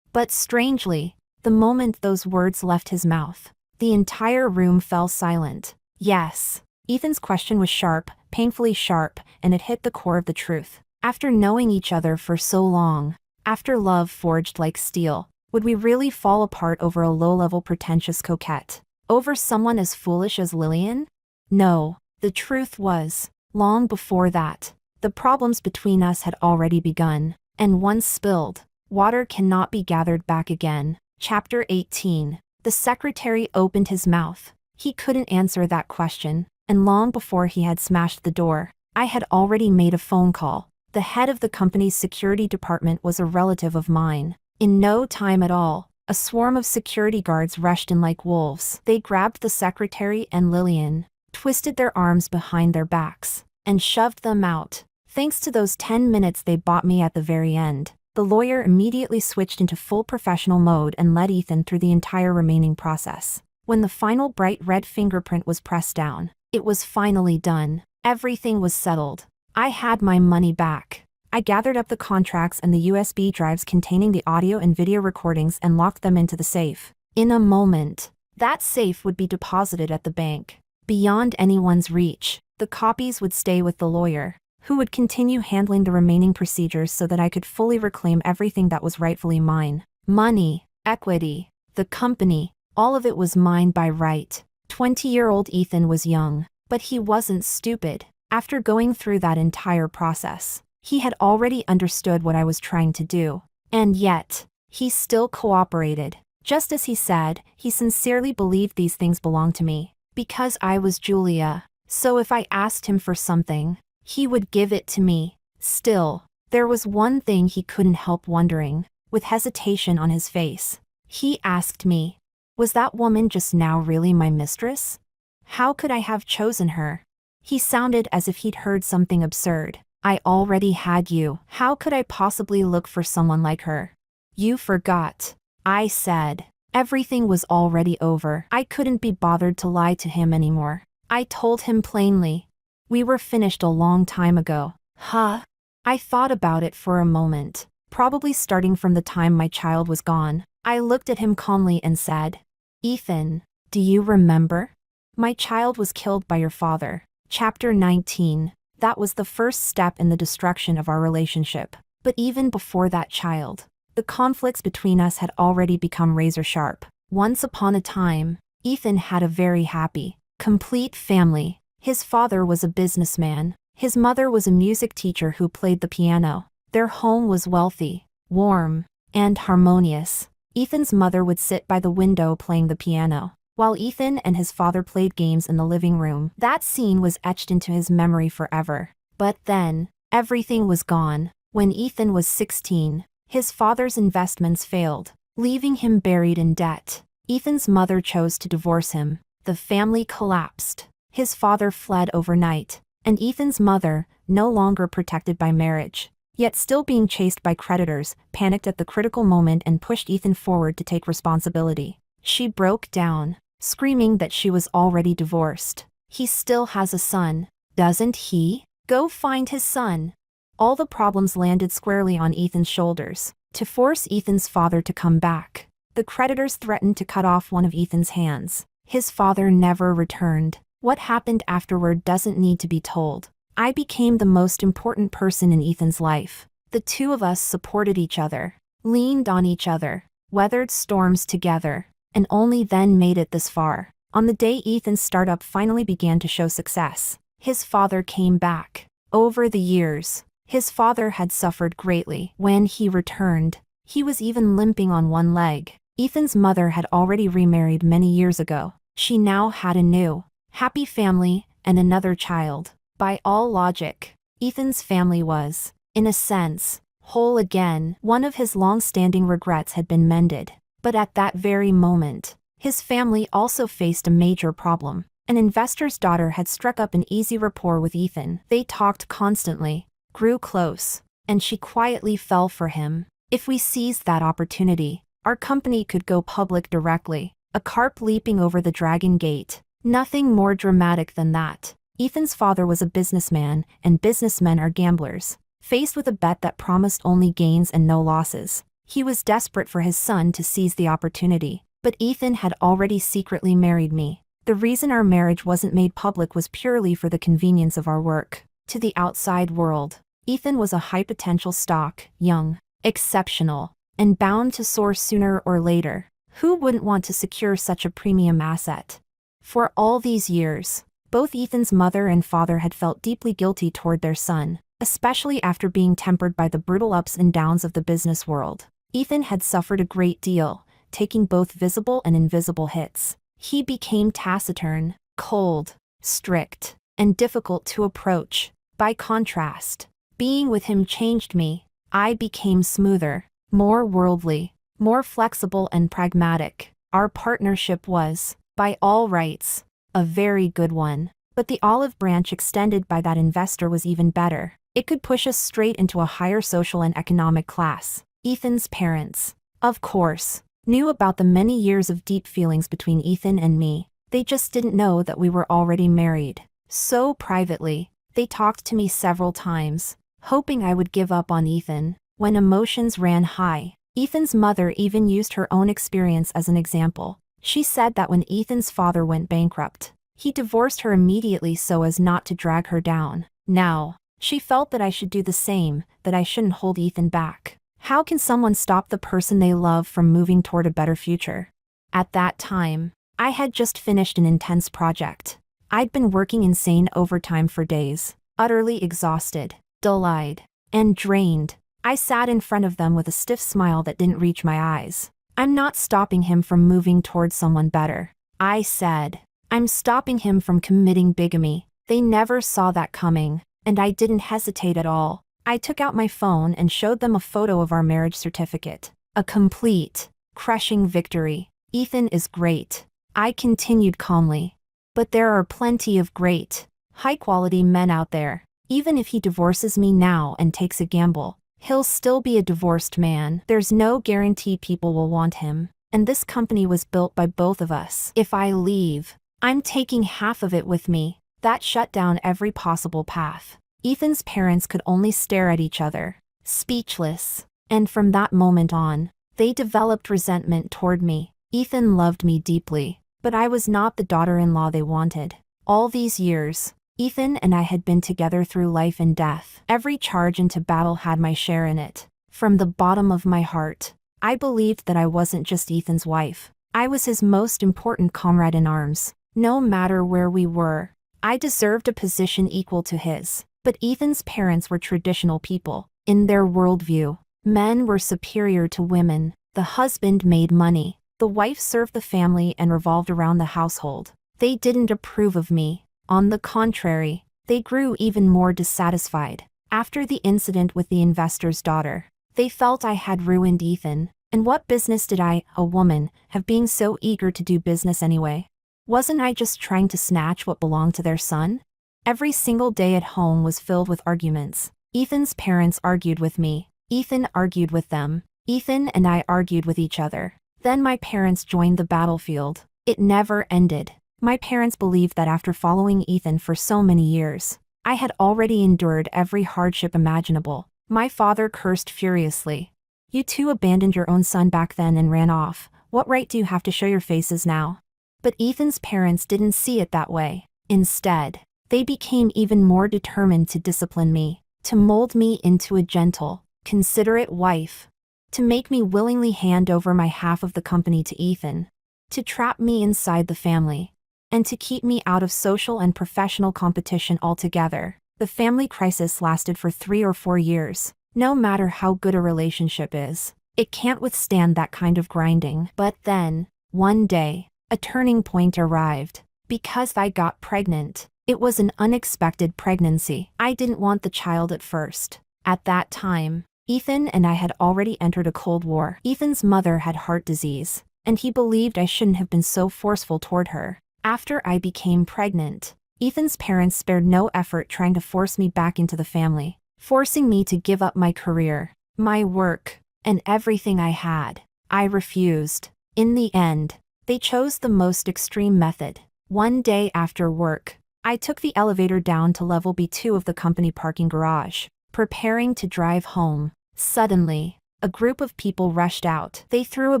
But strangely, the moment those words left his mouth, the entire room fell silent. Yes, Ethan's question was sharp, painfully sharp, and it hit the core of the truth. After knowing each other for so long, after love forged like steel, would we really fall apart over a low-level pretentious coquette? Over someone as foolish as Lillian? No, the truth was, long before that, the problems between us had already begun, and once spilled, water cannot be gathered back again. Chapter 18. The secretary opened his mouth. He couldn't answer that question, and long before he had smashed the door, I had already made a phone call. The head of the company's security department was a relative of mine. In no time at all, a swarm of security guards rushed in like wolves. They grabbed the secretary and Lillian, twisted their arms behind their backs, and shoved them out. Thanks to those 10 minutes they bought me at the very end, the lawyer immediately switched into full professional mode and led Ethan through the entire remaining process. When the final bright red fingerprint was pressed down, it was finally done. Everything was settled. I had my money back. I gathered up the contracts and the USB drives containing the audio and video recordings and locked them into the safe. In a moment, that safe would be deposited at the bank. beyond anyone's reach. The copies would stay with the lawyer, who would continue handling the remaining procedures so that I could fully reclaim everything that was rightfully mine. Money, equity, the company, all of it was mine by right. 20-year-old Ethan was young, but he wasn't stupid. After going through that entire process, he had already understood what I was trying to do. And yet, he still cooperated. Just as he said, he sincerely believed these things belonged to me, because I was Julia. So if I asked him for something, he would give it to me. Still, there was one thing he couldn't help wondering, with hesitation on his face. He asked me, was that woman just now really my mistress? How could I have chosen her? He sounded as if he'd heard something absurd. I already had you. How could I possibly look for someone like her? You forgot, I said. Everything was already over. I couldn't be bothered to lie to him anymore. I told him plainly. We were finished a long time ago. Huh? I thought about it for a moment, probably starting from the time my child was gone. I looked at him calmly and said, Ethan, do you remember? My child was killed by your father. Chapter 19. That was the first step in the destruction of our relationship. But even before that child, the conflicts between us had already become razor sharp. Once upon a time, Ethan had a very happy, complete family. His father was a businessman. His mother was a music teacher who played the piano. Their home was wealthy, warm, and harmonious. Ethan's mother would sit by the window playing the piano, while Ethan and his father played games in the living room. That scene was etched into his memory forever. But then, everything was gone. When Ethan was 16, his father's investments failed, leaving him buried in debt. Ethan's mother chose to divorce him. The family collapsed. His father fled overnight, and Ethan's mother, no longer protected by marriage, yet still being chased by creditors, panicked at the critical moment and pushed Ethan forward to take responsibility. She broke down, screaming that she was already divorced. He still has a son, doesn't he? Go find his son. All the problems landed squarely on Ethan's shoulders. To force Ethan's father to come back, the creditors threatened to cut off one of Ethan's hands. His father never returned. What happened afterward doesn't need to be told. I became the most important person in Ethan's life. The two of us supported each other, leaned on each other, weathered storms together, and only then made it this far. On the day Ethan's startup finally began to show success, his father came back. Over the years, his father had suffered greatly. When he returned, he was even limping on one leg. Ethan's mother had already remarried many years ago. She now had a new, happy family and another child. By all logic, Ethan's family was, in a sense, whole again. One of his long-standing regrets had been mended. But at that very moment, his family also faced a major problem. An investor's daughter had struck up an easy rapport with Ethan. They talked constantly, grew close, and she quietly fell for him. If we seized that opportunity, our company could go public directly. A carp leaping over the dragon gate. Nothing more dramatic than that. Ethan's father was a businessman, and businessmen are gamblers. Faced with a bet that promised only gains and no losses, he was desperate for his son to seize the opportunity. But Ethan had already secretly married me. The reason our marriage wasn't made public was purely for the convenience of our work. To the outside world, Ethan was a high-potential stock, young, exceptional, and bound to soar sooner or later. Who wouldn't want to secure such a premium asset? For all these years, both Ethan's mother and father had felt deeply guilty toward their son, especially after being tempered by the brutal ups and downs of the business world. Ethan had suffered a great deal, taking both visible and invisible hits. He became taciturn, cold, strict, and difficult to approach. By contrast, being with him changed me. I became smoother, more worldly, more flexible and pragmatic. Our partnership was, by all rights, a very good one. But the olive branch extended by that investor was even better. It could push us straight into a higher social and economic class. Ethan's parents, of course, knew about the many years of deep feelings between Ethan and me. They just didn't know that we were already married. So privately, they talked to me several times, hoping I would give up on Ethan. When emotions ran high, Ethan's mother even used her own experience as an example. She said that when Ethan's father went bankrupt, He divorced her immediately so as not to drag her down. Now, she felt that I should do the same, that I shouldn't hold Ethan back. How can someone stop the person they love from moving toward a better future? At that time, I had just finished an intense project. I'd been working insane overtime for days, utterly exhausted, dull-eyed, and drained. I sat in front of them with a stiff smile that didn't reach my eyes. I'm not stopping him from moving towards someone better, I said. I'm stopping him from committing bigamy. They never saw that coming, and I didn't hesitate at all. I took out my phone and showed them a photo of our marriage certificate. A complete, crushing victory. Ethan is great, I continued calmly. But there are plenty of great, high-quality men out there. Even if he divorces me now and takes a gamble, he'll still be a divorced man. There's no guarantee people will want him, and this company was built by both of us. If I leave, I'm taking half of it with me. That shut down every possible path. Ethan's parents could only stare at each other, speechless. And from that moment on, they developed resentment toward me. Ethan loved me deeply, but I was not the daughter-in-law they wanted. All these years, Ethan and I had been together through life and death. Every charge into battle had my share in it. From the bottom of my heart, I believed that I wasn't just Ethan's wife. I was his most important comrade in arms. No matter where we were, I deserved a position equal to his. But Ethan's parents were traditional people. In their worldview, men were superior to women. The husband made money. The wife served the family and revolved around the household. They didn't approve of me. On the contrary, they grew even more dissatisfied. After the incident with the investor's daughter, they felt I had ruined Ethan. And what business did I, a woman, have being so eager to do business anyway? Wasn't I just trying to snatch what belonged to their son? Every single day at home was filled with arguments. Ethan's parents argued with me. Ethan argued with them. Ethan and I argued with each other. Then my parents joined the battlefield. It never ended. My parents believed that after following Ethan for so many years, I had already endured every hardship imaginable. My father cursed furiously. You two abandoned your own son back then and ran off. What right do you have to show your faces now? But Ethan's parents didn't see it that way. Instead, they became even more determined to discipline me, to mold me into a gentle, considerate wife, to make me willingly hand over my half of the company to Ethan, to trap me inside the family, and to keep me out of social and professional competition altogether. The family crisis lasted for 3 or 4 years. No matter how good a relationship is, it can't withstand that kind of grinding. But then, one day, a turning point arrived. Because I got pregnant. It was an unexpected pregnancy. I didn't want the child at first. At that time, Ethan and I had already entered a cold war. Ethan's mother had heart disease, and he believed I shouldn't have been so forceful toward her. After I became pregnant, Ethan's parents spared no effort trying to force me back into the family, forcing me to give up my career, my work, and everything I had. I refused. In the end, they chose the most extreme method. One day after work, I took the elevator down to level B2 of the company parking garage, preparing to drive home. Suddenly, a group of people rushed out. They threw a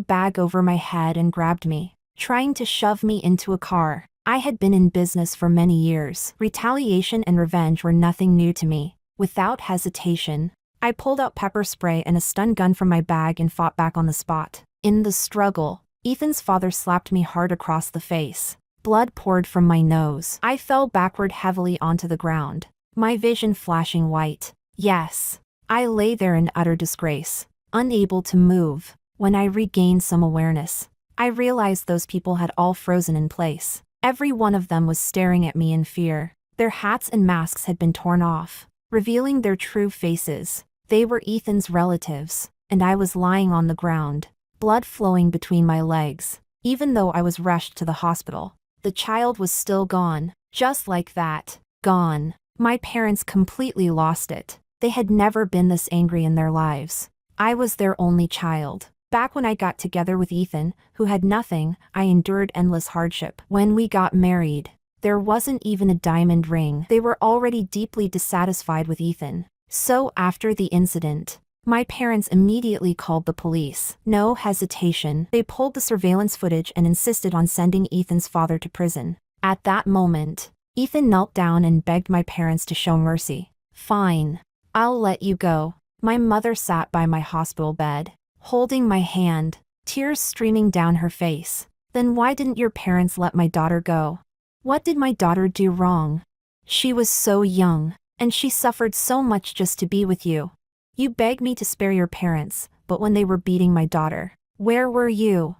bag over my head and grabbed me, trying to shove me into a car. I had been in business for many years. Retaliation and revenge were nothing new to me. Without hesitation, I pulled out pepper spray and a stun gun from my bag and fought back on the spot. In the struggle, Ethan's father slapped me hard across the face. Blood poured from my nose. I fell backward heavily onto the ground, my vision flashing white. Yes, I lay there in utter disgrace, unable to move. When I regained some awareness, I realized those people had all frozen in place. Every one of them was staring at me in fear. Their hats and masks had been torn off, revealing their true faces. They were Ethan's relatives, and I was lying on the ground, blood flowing between my legs. Even though I was rushed to the hospital, the child was still gone. Just like that. Gone. My parents completely lost it. They had never been this angry in their lives. I was their only child. Back when I got together with Ethan, who had nothing, I endured endless hardship. When we got married, there wasn't even a diamond ring. They were already deeply dissatisfied with Ethan. So after the incident, my parents immediately called the police. No hesitation, they pulled the surveillance footage and insisted on sending Ethan's father to prison. At that moment, Ethan knelt down and begged my parents to show mercy. Fine. I'll let you go. My mother sat by my hospital bed, holding my hand, tears streaming down her face. Then why didn't your parents let my daughter go? What did my daughter do wrong? She was so young, and she suffered so much just to be with you. You begged me to spare your parents, but when they were beating my daughter, where were you?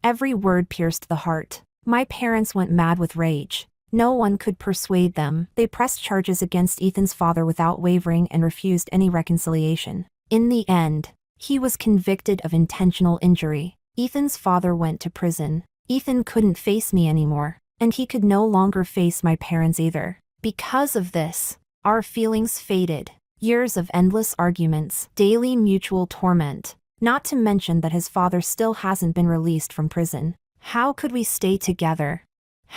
Every word pierced the heart. My parents went mad with rage. No one could persuade them. They pressed charges against Ethan's father without wavering and refused any reconciliation. In the end, he was convicted of intentional injury. Ethan's father went to prison. Ethan couldn't face me anymore, and he could no longer face my parents either. Because of this, our feelings faded. Years of endless arguments, daily mutual torment, not to mention that his father still hasn't been released from prison. How could we stay together?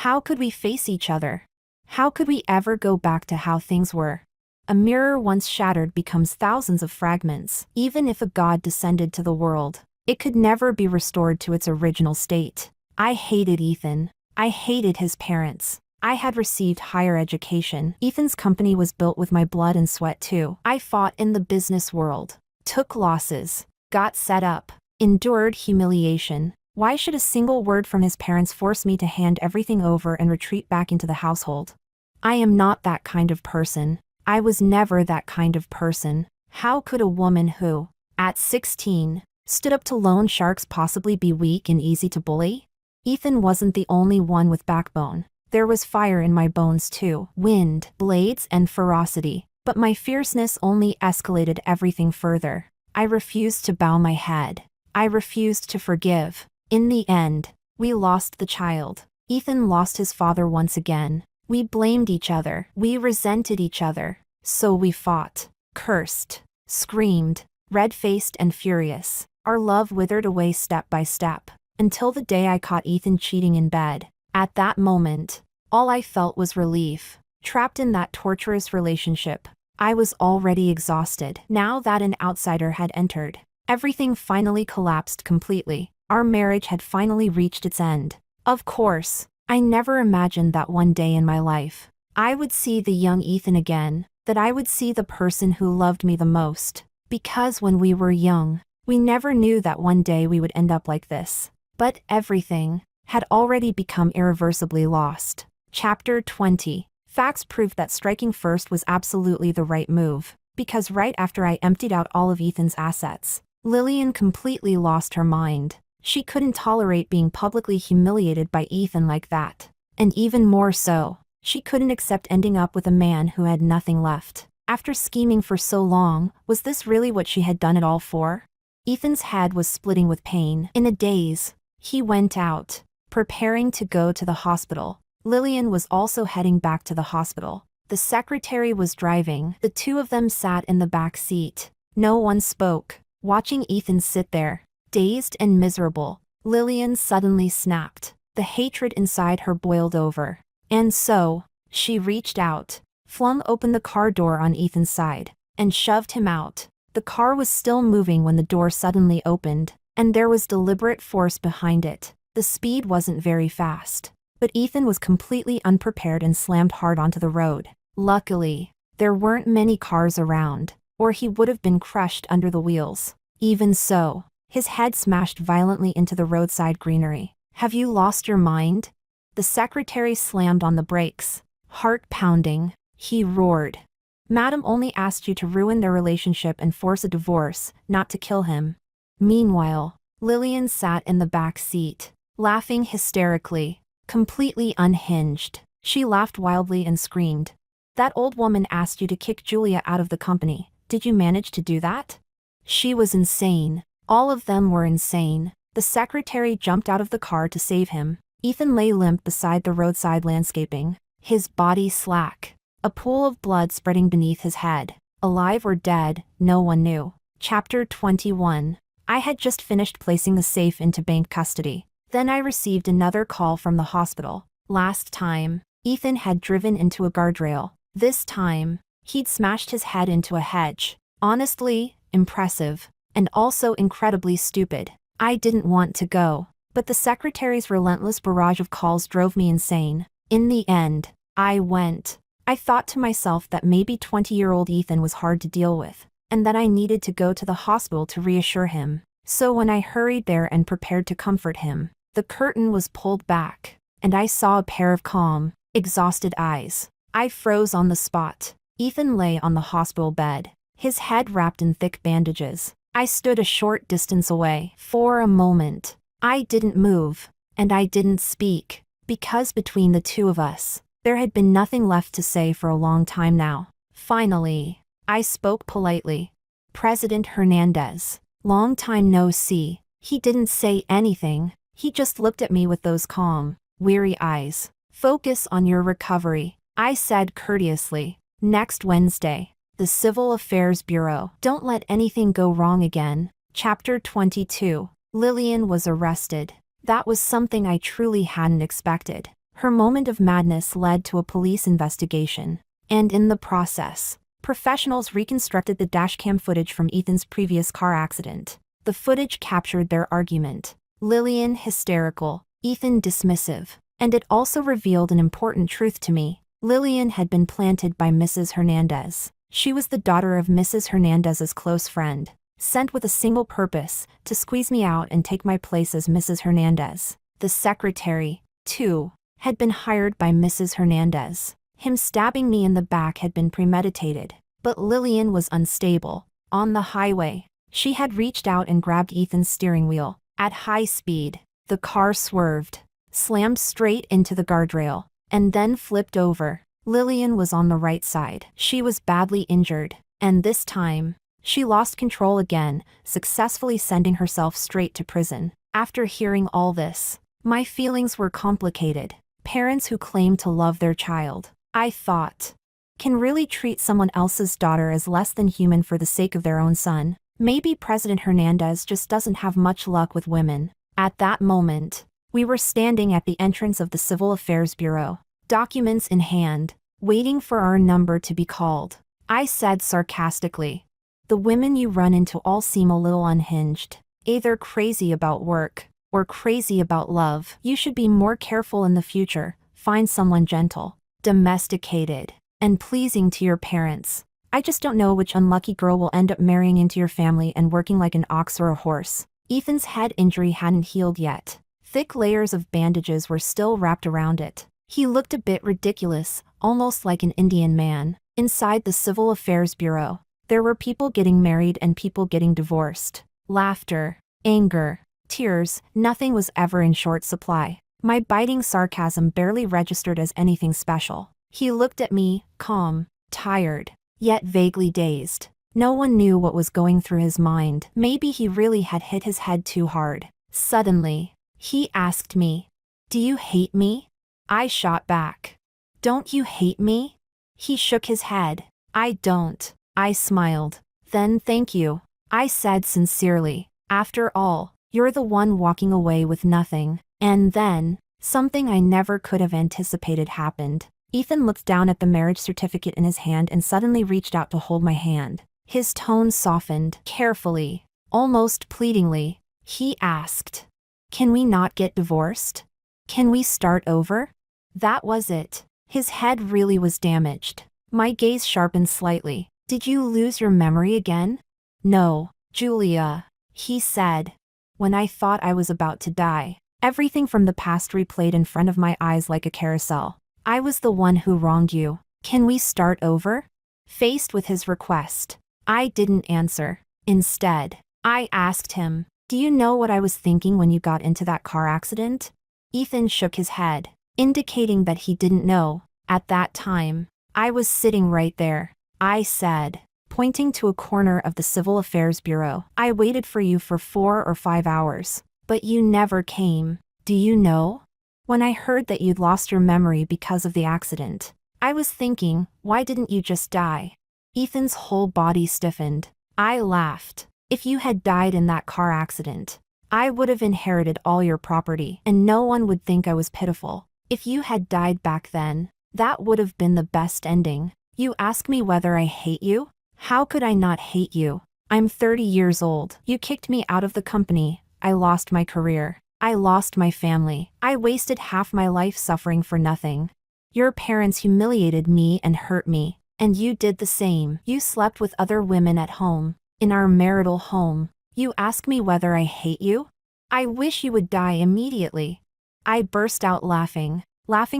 How could we face each other? How could we ever go back to how things were? A mirror once shattered becomes thousands of fragments. Even if a god descended to the world, it could never be restored to its original state. I hated Ethan. I hated his parents. I had received higher education. Ethan's company was built with my blood and sweat too. I fought in the business world, took losses, got set up, endured humiliation. Why should a single word from his parents force me to hand everything over and retreat back into the household? I am not that kind of person. I was never that kind of person. How could a woman who, at 16, stood up to loan sharks possibly be weak and easy to bully? Ethan wasn't the only one with backbone. There was fire in my bones too, wind, blades, and ferocity. But my fierceness only escalated everything further. I refused to bow my head. I refused to forgive. In the end, we lost the child. Ethan lost his father once again. We blamed each other. We resented each other. So we fought, cursed, screamed, red-faced and furious. Our love withered away step by step, until the day I caught Ethan cheating in bed. At that moment, all I felt was relief. Trapped in that torturous relationship, I was already exhausted. Now that an outsider had entered, everything finally collapsed completely. Our marriage had finally reached its end. Of course, I never imagined that one day in my life, I would see the young Ethan again, that I would see the person who loved me the most. Because when we were young, we never knew that one day we would end up like this. But everything had already become irreversibly lost. Chapter 20. Facts proved that striking first was absolutely the right move, because right after I emptied out all of Ethan's assets, Lillian completely lost her mind. She couldn't tolerate being publicly humiliated by Ethan like that. And even more so, she couldn't accept ending up with a man who had nothing left. After scheming for so long, was this really what she had done it all for? Ethan's head was splitting with pain. In a daze, he went out, preparing to go to the hospital. Lillian was also heading back to the hospital. The secretary was driving. The two of them sat in the back seat. No one spoke, watching Ethan sit there, dazed and miserable. Lillian suddenly snapped. The hatred inside her boiled over. And so, she reached out, flung open the car door on Ethan's side, and shoved him out. The car was still moving when the door suddenly opened, and there was deliberate force behind it. The speed wasn't very fast, but Ethan was completely unprepared and slammed hard onto the road. Luckily, there weren't many cars around, or he would have been crushed under the wheels. Even so, his head smashed violently into the roadside greenery. "Have you lost your mind?" The secretary slammed on the brakes. Heart pounding, he roared. "Madam only asked you to ruin their relationship and force a divorce, not to kill him." Meanwhile, Lillian sat in the back seat, laughing hysterically, completely unhinged. She laughed wildly and screamed. "That old woman asked you to kick Julia out of the company. Did you manage to do that?" She was insane. All of them were insane. The secretary jumped out of the car to save him. Ethan lay limp beside the roadside landscaping, his body slack, a pool of blood spreading beneath his head. Alive or dead, no one knew. Chapter 21. I had just finished placing the safe into bank custody. Then I received another call from the hospital. Last time, Ethan had driven into a guardrail. This time, he'd smashed his head into a hedge. Honestly, impressive, and also incredibly stupid. I didn't want to go, but the secretary's relentless barrage of calls drove me insane. In the end, I went. I thought to myself that maybe 20-year-old Ethan was hard to deal with, and that I needed to go to the hospital to reassure him. So when I hurried there and prepared to comfort him, the curtain was pulled back, and I saw a pair of calm, exhausted eyes. I froze on the spot. Ethan lay on the hospital bed, his head wrapped in thick bandages. I stood a short distance away. For a moment, I didn't move, and I didn't speak, because between the two of us, there had been nothing left to say for a long time now. Finally, I spoke politely. "President Hernandez, long time no see." He didn't say anything. He just looked at me with those calm, weary eyes. "Focus on your recovery," I said courteously. "Next Wednesday, the Civil Affairs Bureau. Don't let anything go wrong again." Chapter 22. Lillian was arrested. That was something I truly hadn't expected. Her moment of madness led to a police investigation, and in the process, professionals reconstructed the dashcam footage from Ethan's previous car accident. The footage captured their argument. Lillian hysterical, Ethan dismissive, and it also revealed an important truth to me. Lillian had been planted by Mrs. Hernandez. She was the daughter of Mrs. Hernandez's close friend, sent with a single purpose, to squeeze me out and take my place as Mrs. Hernandez. The secretary, too, had been hired by Mrs. Hernandez. Him stabbing me in the back had been premeditated, but Lillian was unstable. On the highway, she had reached out and grabbed Ethan's steering wheel. At high speed, the car swerved, slammed straight into the guardrail, and then flipped over. Lillian was on the right side. She was badly injured, and this time, she lost control again, successfully sending herself straight to prison. After hearing all this, my feelings were complicated. Parents who claim to love their child, I thought, can really treat someone else's daughter as less than human for the sake of their own son. Maybe President Hernandez just doesn't have much luck with women. At that moment, we were standing at the entrance of the Civil Affairs Bureau, documents in hand, waiting for our number to be called. I said sarcastically, "The women you run into all seem a little unhinged, either crazy about work, or crazy about love. You should be more careful in the future. Find someone gentle, domesticated, and pleasing to your parents. I just don't know which unlucky girl will end up marrying into your family and working like an ox or a horse." Ethan's head injury hadn't healed yet. Thick layers of bandages were still wrapped around it. He looked a bit ridiculous, almost like an Indian man. Inside the Civil Affairs Bureau, there were people getting married and people getting divorced. Laughter, anger, tears, nothing was ever in short supply. My biting sarcasm barely registered as anything special. He looked at me, calm, tired, yet vaguely dazed. No one knew what was going through his mind. Maybe he really had hit his head too hard. Suddenly, he asked me, "Do you hate me?" I shot back, "Don't you hate me?" He shook his head. "I don't." I smiled. "Then thank you," I said sincerely. "After all, you're the one walking away with nothing." And then, something I never could have anticipated happened. Ethan looked down at the marriage certificate in his hand and suddenly reached out to hold my hand. His tone softened. Carefully, almost pleadingly, he asked, "Can we not get divorced? Can we start over?" That was it. His head really was damaged. My gaze sharpened slightly. "Did you lose your memory again?" "No, Julia," he said. When I thought I was about to die, everything from the past replayed in front of my eyes like a carousel. "I was the one who wronged you. Can we start over?" Faced with his request, I didn't answer. Instead, I asked him, "Do you know what I was thinking when you got into that car accident?" Ethan shook his head, indicating that he didn't know. "At that time, I was sitting right there," I said, pointing to a corner of the Civil Affairs Bureau. "I waited for you for 4 or 5 hours, but you never came. Do you know? When I heard that you'd lost your memory because of the accident, I was thinking, why didn't you just die?" Ethan's whole body stiffened. I laughed. "If you had died in that car accident, I would have inherited all your property, and no one would think I was pitiful. If you had died back then, that would have been the best ending. You ask me whether I hate you? How could I not hate you? I'm 30 years old. You kicked me out of the company. I lost my career. I lost my family. I wasted half my life suffering for nothing. Your parents humiliated me and hurt me, and you did the same. You slept with other women at home, in our marital home. You ask me whether I hate you? I wish you would die immediately. I burst out laughing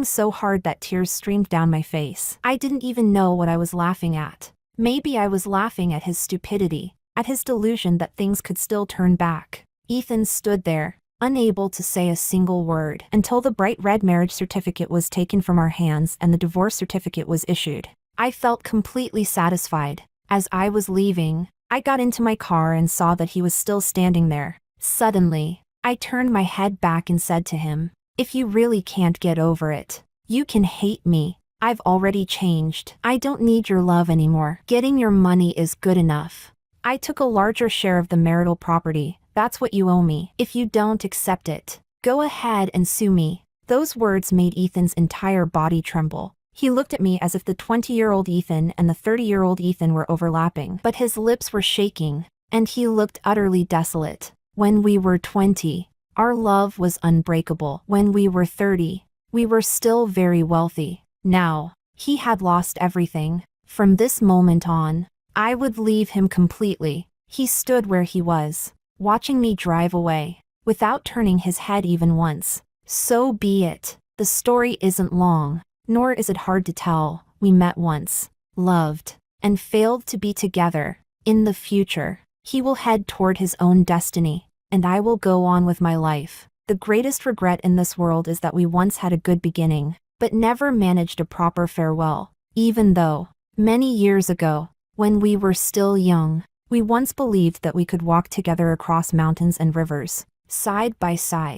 so hard that tears streamed down my face. I didn't even know what I was laughing at. Maybe I was laughing at his stupidity, at his delusion that things could still turn back. Ethan stood there, unable to say a single word, until the bright red marriage certificate was taken from our hands and the divorce certificate was issued. I felt completely satisfied. As I was leaving, I got into my car and saw that he was still standing there. Suddenly, I turned my head back and said to him, "If you really can't get over it, you can hate me. I've already changed. I don't need your love anymore. Getting your money is good enough. I took a larger share of the marital property. That's what you owe me. If you don't accept it, go ahead and sue me." Those words made Ethan's entire body tremble. He looked at me as if the 20-year-old Ethan and the 30-year-old Ethan were overlapping, but his lips were shaking, and he looked utterly desolate. When we were 20, our love was unbreakable. When we were 30, we were still very wealthy. Now, he had lost everything. From this moment on, I would leave him completely. He stood where he was, watching me drive away, without turning his head even once. So be it. The story isn't long, nor is it hard to tell. We met once, loved, and failed to be together. In the future, he will head toward his own destiny, and I will go on with my life. The greatest regret in this world is that we once had a good beginning, but never managed a proper farewell. Even though, many years ago, when we were still young, we once believed that we could walk together across mountains and rivers, side by side.